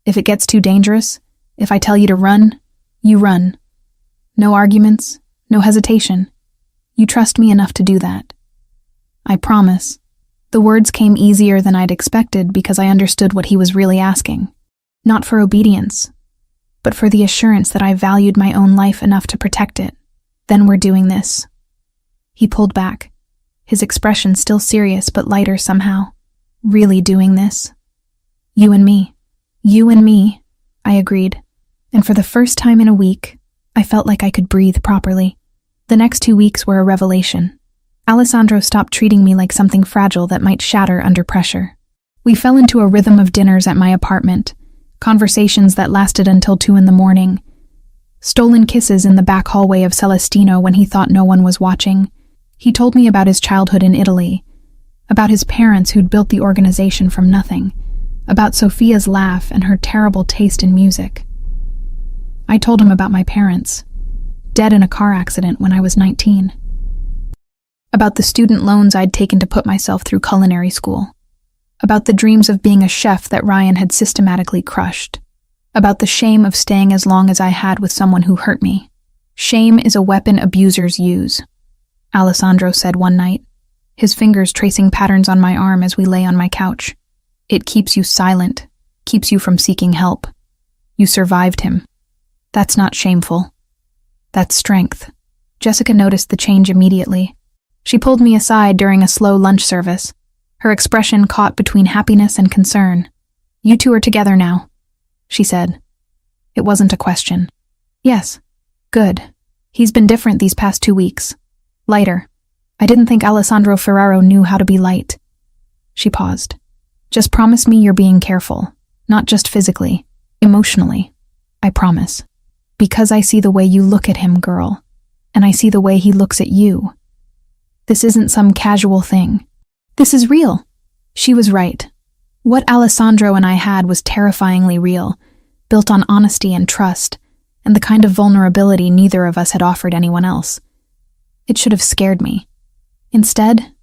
Speaker 1: If it gets too dangerous, if I tell you to run, you run. No arguments, no hesitation. You trust me enough to do that. I promise. The words came easier than I'd expected because I understood what he was really asking. Not for obedience, but for the assurance that I valued my own life enough to protect it. Then we're doing this. He pulled back, his expression still serious but lighter somehow. Really doing this. You and me. You and me, I agreed. And for the first time in a week, I felt like I could breathe properly. The next 2 weeks were a revelation. Alessandro stopped treating me like something fragile that might shatter under pressure. We fell into a rhythm of dinners at my apartment, conversations that lasted until 2 a.m, stolen kisses in the back hallway of Celestino when he thought no one was watching. He told me about his childhood in Italy, about his parents who'd built the organization from nothing, about Sophia's laugh and her terrible taste in music. I told him about my parents, dead in a car accident when I was 19. About the student loans I'd taken to put myself through culinary school. About the dreams of being a chef that Ryan had systematically crushed. About the shame of staying as long as I had with someone who hurt me. Shame is a weapon abusers use, Alessandro said one night, his fingers tracing patterns on my arm as we lay on my couch. It keeps you silent, keeps you from seeking help. You survived him. That's not shameful. That's strength. Jessica noticed the change immediately. She pulled me aside during a slow lunch service, her expression caught between happiness and concern. You two are together now, she said. It wasn't a question. Yes. Good. He's been different these past 2 weeks. Lighter. I didn't think Alessandro Ferraro knew how to be light. She paused. Just promise me you're being careful. Not just physically. Emotionally. I promise. Because I see the way you look at him, girl. And I see the way he looks at you. This isn't some casual thing. This is real. She was right. What Alessandro and I had was terrifyingly real, built on honesty and trust, and the kind of vulnerability neither of us had offered anyone else. It should have scared me. Instead,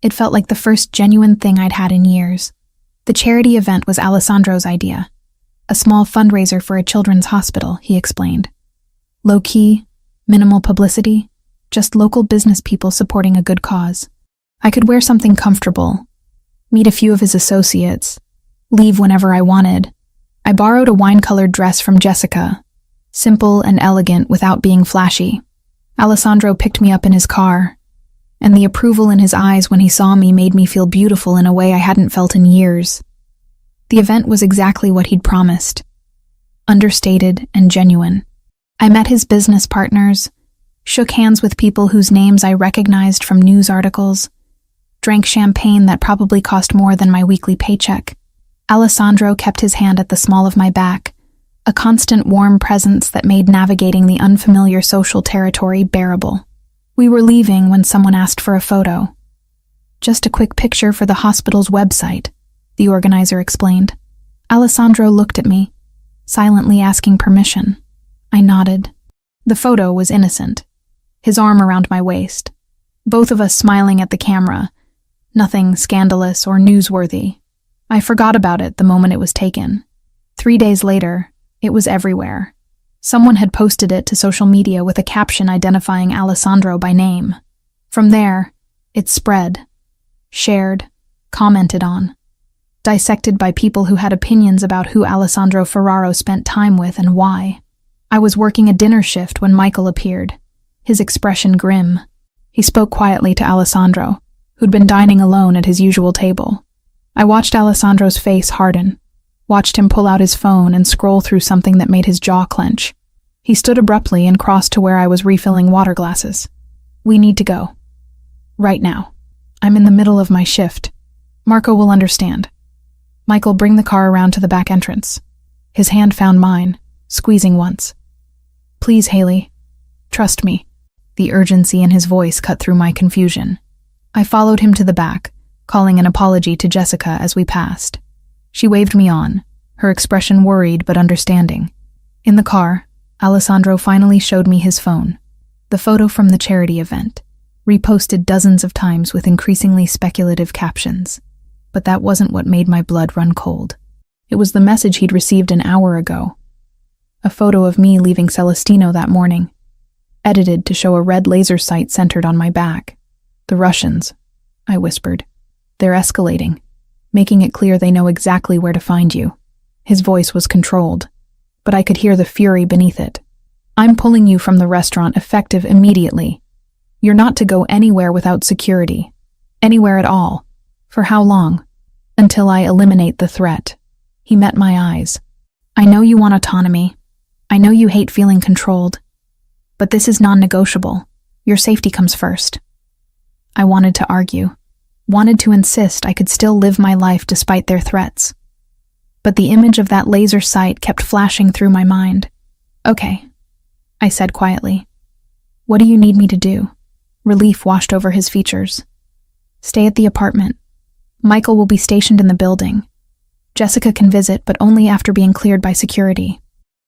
Speaker 1: it felt like the first genuine thing I'd had in years. The charity event was Alessandro's idea. A small fundraiser for a children's hospital, he explained. Low-key, minimal publicity, just local business people supporting a good cause. I could wear something comfortable, meet a few of his associates, leave whenever I wanted. I borrowed a wine-colored dress from Jessica, simple and elegant without being flashy. Alessandro picked me up in his car, and the approval in his eyes when he saw me made me feel beautiful in a way I hadn't felt in years. The event was exactly what he'd promised, understated and genuine. I met his business partners, shook hands with people whose names I recognized from news articles, drank champagne that probably cost more than my weekly paycheck. Alessandro kept his hand at the small of my back, a constant warm presence that made navigating the unfamiliar social territory bearable. We were leaving when someone asked for a photo. Just a quick picture for the hospital's website, the organizer explained. Alessandro looked at me, silently asking permission. I nodded. The photo was innocent, his arm around my waist, both of us smiling at the camera, nothing scandalous or newsworthy. I forgot about it the moment it was taken. 3 days later, it was everywhere. Someone had posted it to social media with a caption identifying Alessandro by name. From there, it spread, shared, commented on, dissected by people who had opinions about who Alessandro Ferraro spent time with and why. I was working a dinner shift when Michael appeared, his expression grim. He spoke quietly to Alessandro, who'd been dining alone at his usual table. I watched Alessandro's face harden, watched him pull out his phone and scroll through something that made his jaw clench. He stood abruptly and crossed to where I was refilling water glasses. "We need to go. Right now. I'm in the middle of my shift. Marco will understand. Michael, bring the car around to the back entrance." His hand found mine, squeezing once. "Please, Haley. Trust me." The urgency in his voice cut through my confusion. I followed him to the back, calling an apology to Jessica as we passed. She waved me on, her expression worried but understanding. In the car, Alessandro finally showed me his phone, the photo from the charity event, reposted dozens of times with increasingly speculative captions. But that wasn't what made my blood run cold. It was the message he'd received an hour ago. A photo of me leaving Celestino that morning, edited to show a red laser sight centered on my back. "The Russians," I whispered. "They're escalating, making it clear they know exactly where to find you." His voice was controlled, but I could hear the fury beneath it. "I'm pulling you from the restaurant effective immediately. You're not to go anywhere without security. Anywhere at all. For how long? Until I eliminate the threat." He met my eyes. "I know you want autonomy. I know you hate feeling controlled. But this is non-negotiable. Your safety comes first." I wanted to argue, wanted to insist I could still live my life despite their threats. But the image of that laser sight kept flashing through my mind. "Okay," I said quietly. "What do you need me to do?" Relief washed over his features. "Stay at the apartment. Michael will be stationed in the building. Jessica can visit, but only after being cleared by security.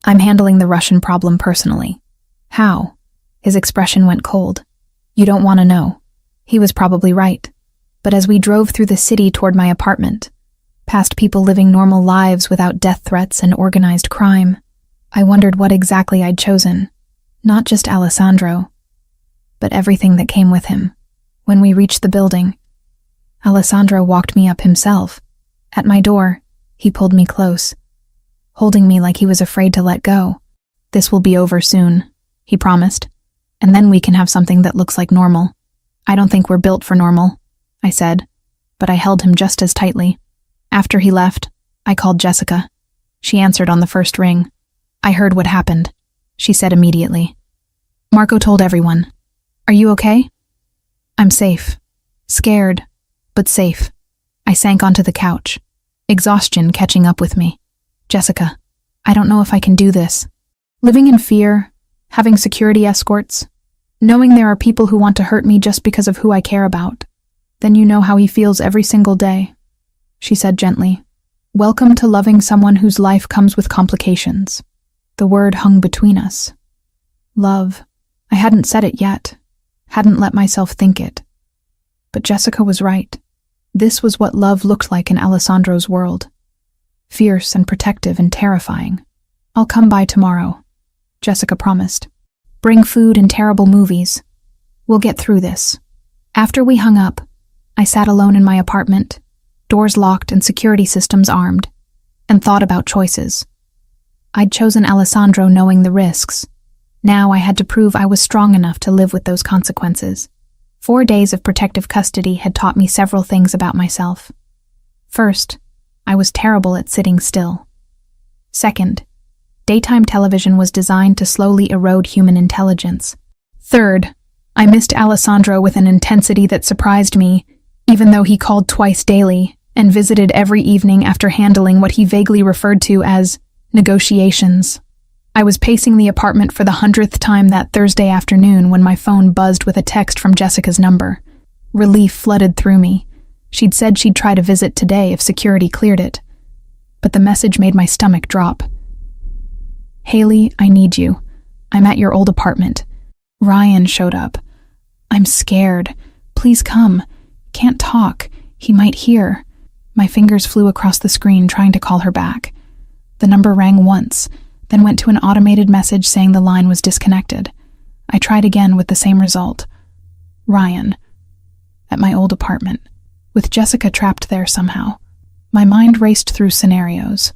Speaker 1: I'm handling the Russian problem personally." "How?" His expression went cold. "You don't want to know." He was probably right. But as we drove through the city toward my apartment, past people living normal lives without death threats and organized crime, I wondered what exactly I'd chosen. Not just Alessandro, but everything that came with him. When we reached the building, Alessandro walked me up himself. At my door, he pulled me close, holding me like he was afraid to let go. "This will be over soon," he promised, "and then we can have something that looks like normal." "I don't think we're built for normal," I said, but I held him just as tightly. After he left, I called Jessica. She answered on the first ring. "I heard what happened," she said immediately. "Marco told everyone. Are you okay?" "I'm safe. Scared, but safe." I sank onto the couch, exhaustion catching up with me. "Jessica, I don't know if I can do this. Living in fear, having security escorts, knowing there are people who want to hurt me just because of who I care about. Then you know how he feels every single day," she said gently. "Welcome to loving someone whose life comes with complications." The word hung between us. Love. I hadn't said it yet, hadn't let myself think it. But Jessica was right. This was what love looked like in Alessandro's world. Fierce and protective and terrifying. "I'll come by tomorrow," Jessica promised. "Bring food and terrible movies. We'll get through this." After we hung up, I sat alone in my apartment, doors locked and security systems armed, and thought about choices. I'd chosen Alessandro knowing the risks. Now I had to prove I was strong enough to live with those consequences. 4 days of protective custody had taught me several things about myself. First, I was terrible at sitting still. Second, daytime television was designed to slowly erode human intelligence. Third, I missed Alessandro with an intensity that surprised me, even though he called twice daily and visited every evening after handling what he vaguely referred to as negotiations. I was pacing the apartment for the 100th time that Thursday afternoon when my phone buzzed with a text from Jessica's number. Relief flooded through me. She'd said she'd try to visit today if security cleared it. But the message made my stomach drop. "Haley, I need you. I'm at your old apartment. Ryan showed up. I'm scared. Please come. Can't talk. He might hear." My fingers flew across the screen trying to call her back. The number rang once, then went to an automated message saying the line was disconnected. I tried again with the same result. "Ryan. At my old apartment." with Jessica trapped there somehow. My mind raced through scenarios.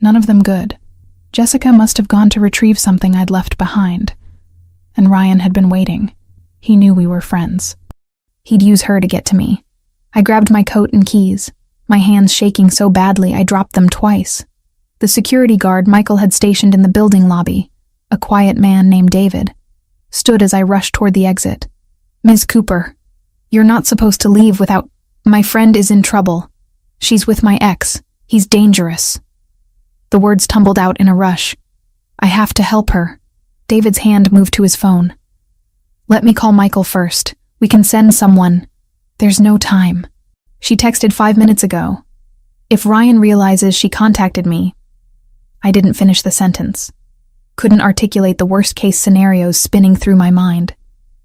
Speaker 1: None of them good. Jessica must have gone to retrieve something I'd left behind. And Ryan had been waiting. He knew we were friends. He'd use her to get to me. I grabbed my coat and keys, my hands shaking so badly I dropped them twice. The security guard Michael had stationed in the building lobby, a quiet man named David, stood as I rushed toward the exit. "Ms. Cooper, you're not supposed to leave without— My friend is in trouble. She's with my ex. He's dangerous." The words tumbled out in a rush. "I have to help her." David's hand moved to his phone. "Let me call Michael first. We can send someone." "There's no time. She texted 5 minutes ago. If Ryan realizes she contacted me—" I didn't finish the sentence. Couldn't articulate the worst-case scenarios spinning through my mind.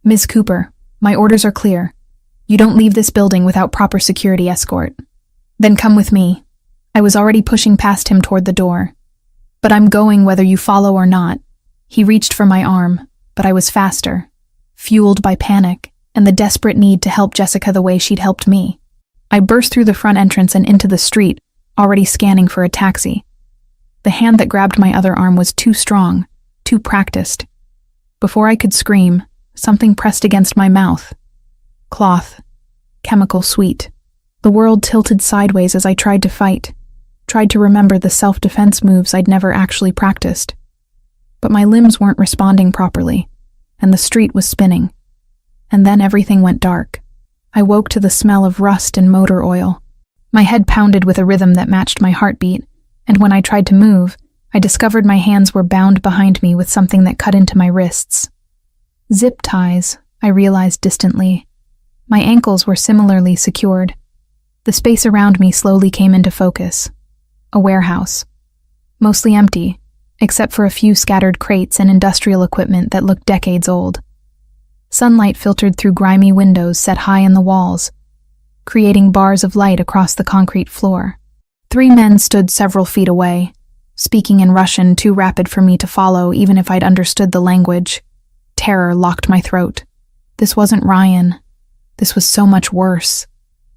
Speaker 1: "Ms. Cooper, my orders are clear. You don't leave this building without proper security escort. Then come with me." I was already pushing past him toward the door. "But I'm going whether you follow or not." He reached for my arm, but I was faster, fueled by panic and the desperate need to help Jessica the way she'd helped me. I burst through the front entrance and into the street, already scanning for a taxi. The hand that grabbed my other arm was too strong, too practiced. Before I could scream, something pressed against my mouth. Cloth. Chemical sweet. The world tilted sideways as I tried to fight, tried to remember the self-defense moves I'd never actually practiced. But my limbs weren't responding properly, and the street was spinning. And then everything went dark. I woke to the smell of rust and motor oil. My head pounded with a rhythm that matched my heartbeat, and when I tried to move, I discovered my hands were bound behind me with something that cut into my wrists. Zip ties, I realized distantly. My ankles were similarly secured. The space around me slowly came into focus. A warehouse. Mostly empty, except for a few scattered crates and industrial equipment that looked decades old. Sunlight filtered through grimy windows set high in the walls, creating bars of light across the concrete floor. 3 men stood several feet away, speaking in Russian too rapid for me to follow even if I'd understood the language. Terror locked my throat. This wasn't Ryan. This was so much worse.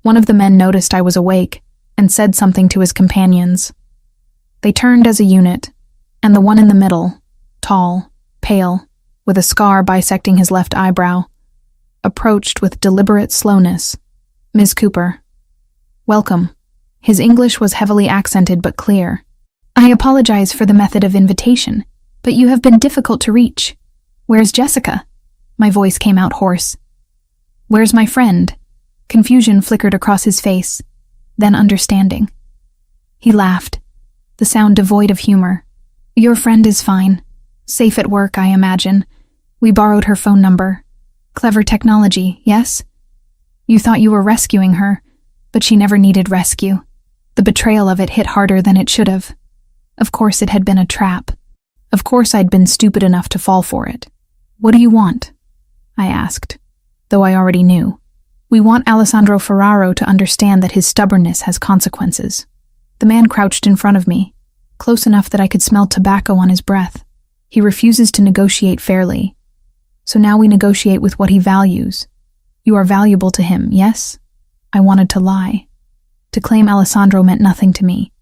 Speaker 1: One of the men noticed I was awake and said something to his companions. They turned as a unit, and the one in the middle, tall, pale, with a scar bisecting his left eyebrow, approached with deliberate slowness. "Ms. Cooper." "Welcome." His English was heavily accented but clear. "I apologize for the method of invitation, but you have been difficult to reach. Where's Jessica?" My voice came out hoarse. "Where's my friend?" Confusion flickered across his face, then understanding. He laughed, the sound devoid of humor. "Your friend is fine. Safe at work, I imagine. We borrowed her phone number. Clever technology, yes? You thought you were rescuing her, but she never needed rescue. The betrayal of it hit harder than it should have. Of course it had been a trap. Of course I'd been stupid enough to fall for it. What do you want?" I asked, though I already knew. "We want Alessandro Ferraro to understand that his stubbornness has consequences." The man crouched in front of me, close enough that I could smell tobacco on his breath. He refuses to negotiate fairly. So now we negotiate with what he values. You are valuable to him, yes? I wanted to lie. To claim Alessandro meant nothing to me.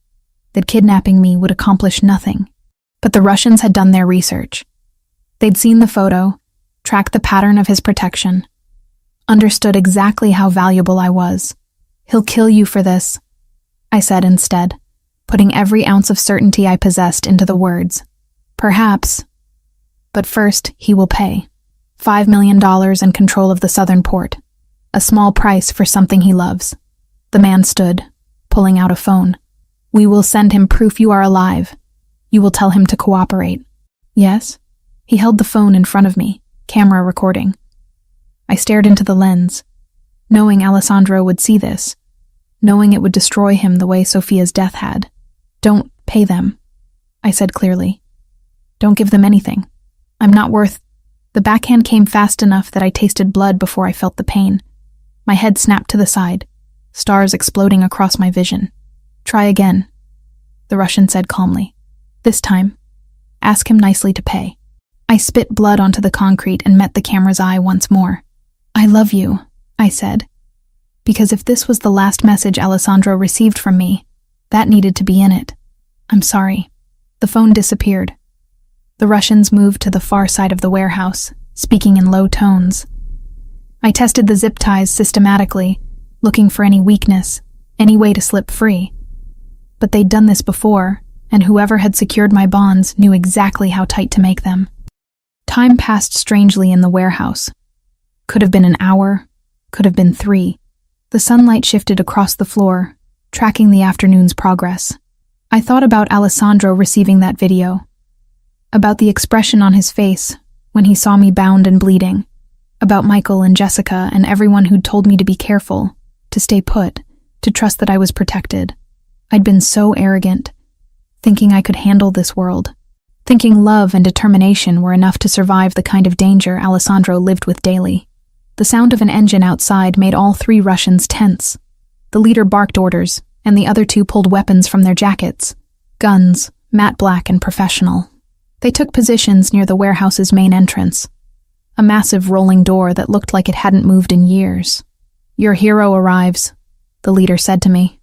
Speaker 1: That kidnapping me would accomplish nothing. But the Russians had done their research. They'd seen the photo, tracked the pattern of his protection, understood exactly how valuable I was. "He'll kill you for this," I said instead, putting every ounce of certainty I possessed into the words. "Perhaps. But first, he will pay. $5 million and control of the southern port. A small price for something he loves." The man stood, pulling out a phone. "We will send him proof you are alive. You will tell him to cooperate." "Yes?" He held the phone in front of me, camera recording. I stared into the lens, knowing Alessandro would see this, knowing it would destroy him the way Sophia's death had. "Don't pay them," I said clearly. "Don't give them anything. I'm not worth—" The backhand came fast enough that I tasted blood before I felt the pain. My head snapped to the side, stars exploding across my vision. "Try again," the Russian said calmly. "This time, ask him nicely to pay." I spit blood onto the concrete and met the camera's eye once more. "I love you," I said. Because if this was the last message Alessandro received from me, that needed to be in it. I'm sorry. The phone disappeared. The Russians moved to the far side of the warehouse, speaking in low tones. I tested the zip ties systematically, looking for any weakness, any way to slip free. But they'd done this before, and whoever had secured my bonds knew exactly how tight to make them. Time passed strangely in the warehouse. Could have been an hour, could have been 3. The sunlight shifted across the floor, tracking the afternoon's progress. I thought about Alessandro receiving that video, about the expression on his face when he saw me bound and bleeding, about Michael and Jessica and everyone who'd told me to be careful, to stay put, to trust that I was protected. I'd been so arrogant, thinking I could handle this world, thinking love and determination were enough to survive the kind of danger Alessandro lived with daily. The sound of an engine outside made all 3 Russians tense. The leader barked orders, and the other 2 pulled weapons from their jackets. Guns, matte black and professional. They took positions near the warehouse's main entrance, a massive rolling door that looked like it hadn't moved in years. "Your hero arrives," the leader said to me.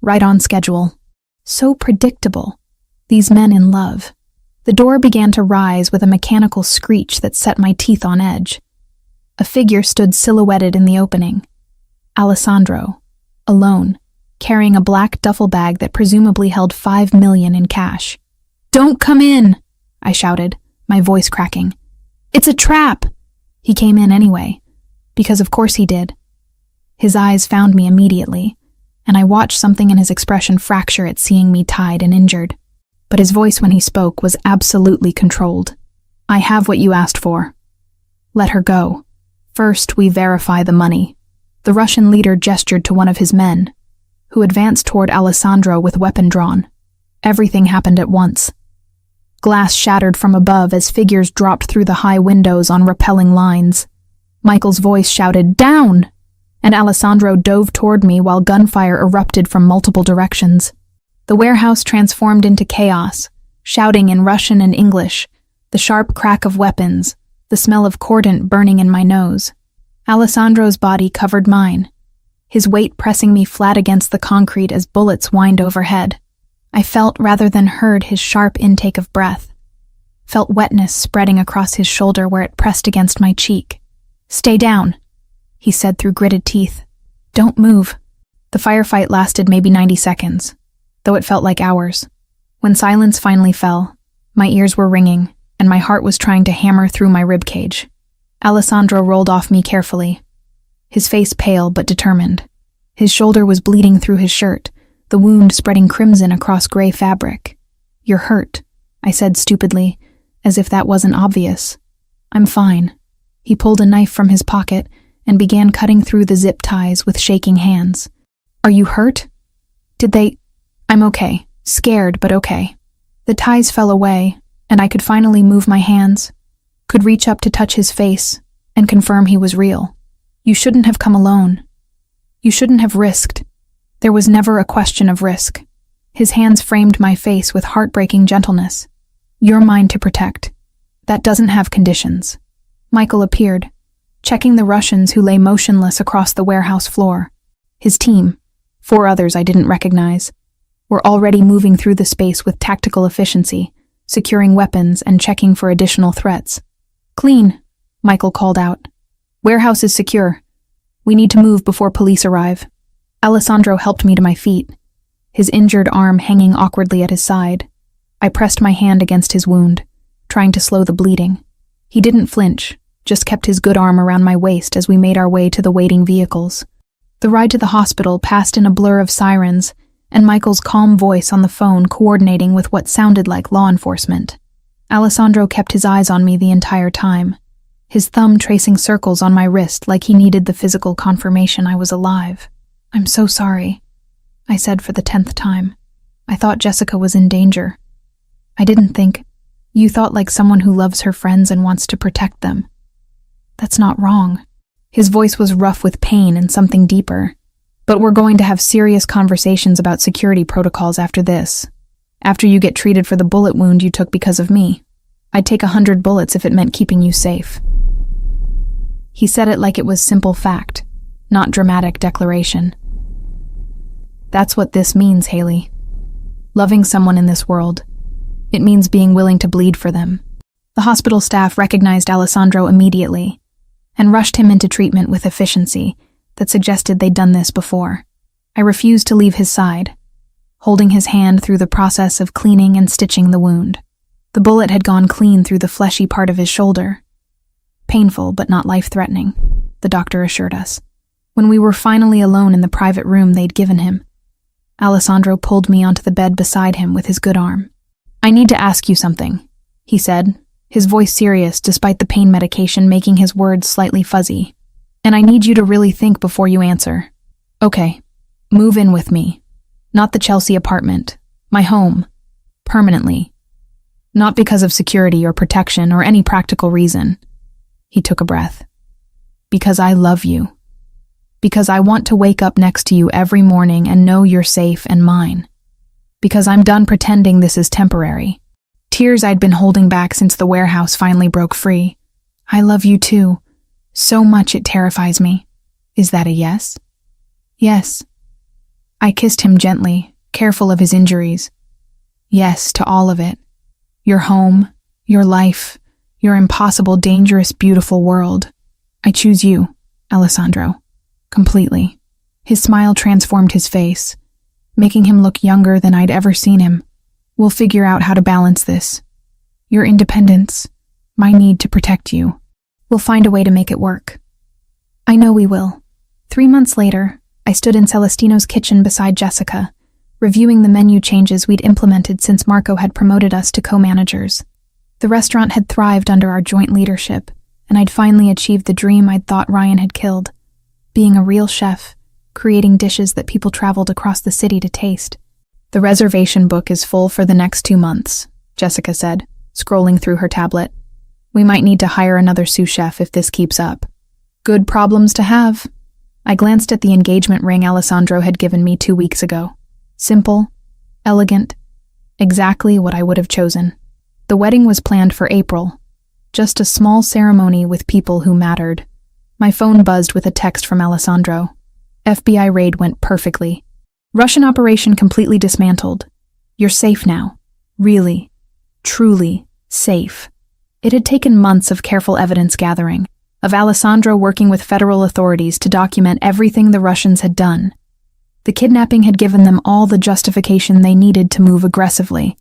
Speaker 1: Right on schedule. So predictable. These men in love. The door began to rise with a mechanical screech that set my teeth on edge. A figure stood silhouetted in the opening. Alessandro, alone, carrying a black duffel bag that presumably held $5 million in cash. "Don't come in!" I shouted, my voice cracking. "It's a trap!" He came in anyway, because of course he did. His eyes found me immediately, and I watched something in his expression fracture at seeing me tied and injured. But his voice when he spoke was absolutely controlled. "I have what you asked for. Let her go. First, we verify the money." The Russian leader gestured to one of his men, who advanced toward Alessandro with weapon drawn. Everything happened at once. Glass shattered from above as figures dropped through the high windows on repelling lines. Michael's voice shouted, "Down!" and Alessandro dove toward me while gunfire erupted from multiple directions. The warehouse transformed into chaos, shouting in Russian and English, the sharp crack of weapons, the smell of cordant burning in my nose. Alessandro's body covered mine, his weight pressing me flat against the concrete as bullets whined overhead. I felt rather than heard his sharp intake of breath, felt wetness spreading across his shoulder where it pressed against my cheek. "Stay down," he said through gritted teeth. "Don't move." The firefight lasted maybe 90 seconds, though it felt like hours. When silence finally fell, my ears were ringing, and my heart was trying to hammer through my ribcage. Alessandro rolled off me carefully, his face pale but determined. His shoulder was bleeding through his shirt, the wound spreading crimson across gray fabric. "You're hurt," I said stupidly, as if that wasn't obvious. "I'm fine." He pulled a knife from his pocket and began cutting through the zip ties with shaking hands. "Are you hurt? Did they—" "I'm okay. Scared, but okay." The ties fell away, and I could finally move my hands, could reach up to touch his face and confirm he was real. "You shouldn't have come alone. You shouldn't have risked." There was never a question of risk. His hands framed my face with heartbreaking gentleness. "You're mine to protect. That doesn't have conditions." Michael appeared, checking the Russians who lay motionless across the warehouse floor. His team, 4 others I didn't recognize, were already moving through the space with tactical efficiency, securing weapons and checking for additional threats. "Clean," Michael called out. "Warehouse is secure. We need to move before police arrive." Alessandro helped me to my feet, his injured arm hanging awkwardly at his side. I pressed my hand against his wound, trying to slow the bleeding. He didn't flinch, just kept his good arm around my waist as we made our way to the waiting vehicles. The ride to the hospital passed in a blur of sirens, and Michael's calm voice on the phone coordinating with what sounded like law enforcement. Alessandro kept his eyes on me the entire time, his thumb tracing circles on my wrist like he needed the physical confirmation I was alive. "I'm so sorry," I said for the 10th time. "I thought Jessica was in danger. I didn't think. You thought like someone who loves her friends and wants to protect them. That's not wrong." His voice was rough with pain and something deeper. "But we're going to have serious conversations about security protocols after this. After you get treated for the bullet wound you took because of me. I'd take 100 bullets if it meant keeping you safe." He said it like it was simple fact, not dramatic declaration. That's what this means, Haley. Loving someone in this world. It means being willing to bleed for them. The hospital staff recognized Alessandro immediately and rushed him into treatment with efficiency that suggested they'd done this before. I refused to leave his side, holding his hand through the process of cleaning and stitching the wound. The bullet had gone clean through the fleshy part of his shoulder. Painful, but not life-threatening, the doctor assured us. When we were finally alone in the private room they'd given him, Alessandro pulled me onto the bed beside him with his good arm. "I need to ask you something," he said, his voice serious despite the pain medication making his words slightly fuzzy. "And I need you to really think before you answer. Okay, move in with me. Not the Chelsea apartment, my home. Permanently. Not because of security or protection or any practical reason." He took a breath. "Because I love you. Because I want to wake up next to you every morning and know you're safe and mine. Because I'm done pretending this is temporary." Tears I'd been holding back since the warehouse finally broke free. "I love you too. So much it terrifies me. Is that a yes?" "Yes." I kissed him gently, careful of his injuries. "Yes to all of it. Your home, your life, your impossible, dangerous, beautiful world. I choose you, Alessandro. Completely." His smile transformed his face, making him look younger than I'd ever seen him. "We'll figure out how to balance this. Your independence, my need to protect you. We'll find a way to make it work." "I know we will." 3 months later, I stood in Celestino's kitchen beside Jessica, reviewing the menu changes we'd implemented since Marco had promoted us to co-managers. The restaurant had thrived under our joint leadership, and I'd finally achieved the dream I'd thought Ryan had killed. Being a real chef, creating dishes that people traveled across the city to taste. "The reservation book is full for the next 2 months, Jessica said, scrolling through her tablet. "We might need to hire another sous chef if this keeps up." "Good problems to have." I glanced at the engagement ring Alessandro had given me 2 weeks ago. Simple, elegant, exactly what I would have chosen. The wedding was planned for April, just a small ceremony with people who mattered. My phone buzzed with a text from Alessandro. "FBI raid went perfectly. Russian operation completely dismantled. You're safe now. Really, truly safe." It had taken months of careful evidence gathering, of Alessandro working with federal authorities to document everything the Russians had done. The kidnapping had given them all the justification they needed to move aggressively.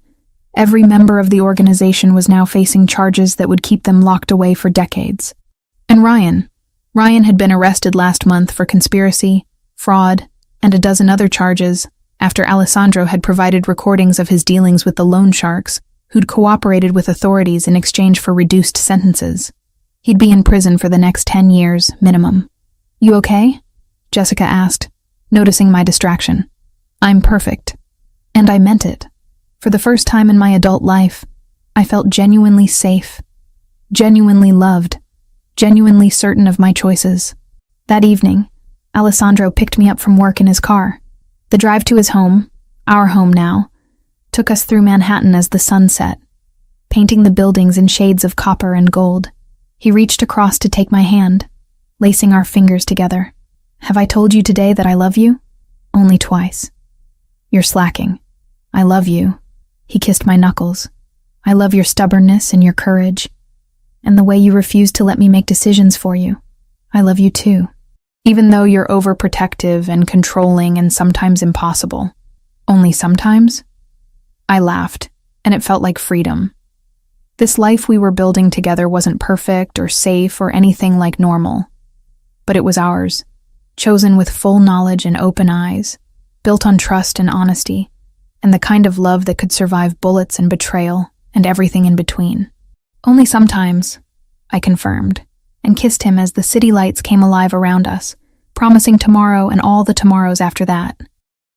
Speaker 1: Every member of the organization was now facing charges that would keep them locked away for decades. And Ryan had been arrested last month for conspiracy, fraud, and a dozen other charges after Alessandro had provided recordings of his dealings with the loan sharks, who'd cooperated with authorities in exchange for reduced sentences. He'd be in prison for the next 10 years, minimum. "You okay?" Jessica asked, noticing my distraction. "I'm perfect." And I meant it. For the first time in my adult life, I felt genuinely safe, genuinely loved, genuinely certain of my choices. That evening, Alessandro picked me up from work in his car. The drive to his home, our home now, took us through Manhattan as the sun set, painting the buildings in shades of copper and gold. He reached across to take my hand, lacing our fingers together. "Have I told you today that I love you?" "Only twice." "You're slacking." "I love you." He kissed my knuckles. "I love your stubbornness and your courage, and the way you refuse to let me make decisions for you. I love you too. Even though you're overprotective and controlling and sometimes impossible." "Only sometimes?" I laughed, and it felt like freedom. This life we were building together wasn't perfect or safe or anything like normal. But it was ours, chosen with full knowledge and open eyes, built on trust and honesty, and the kind of love that could survive bullets and betrayal and everything in between. "Only sometimes," I confirmed, and kissed him as the city lights came alive around us, promising tomorrow and all the tomorrows after that.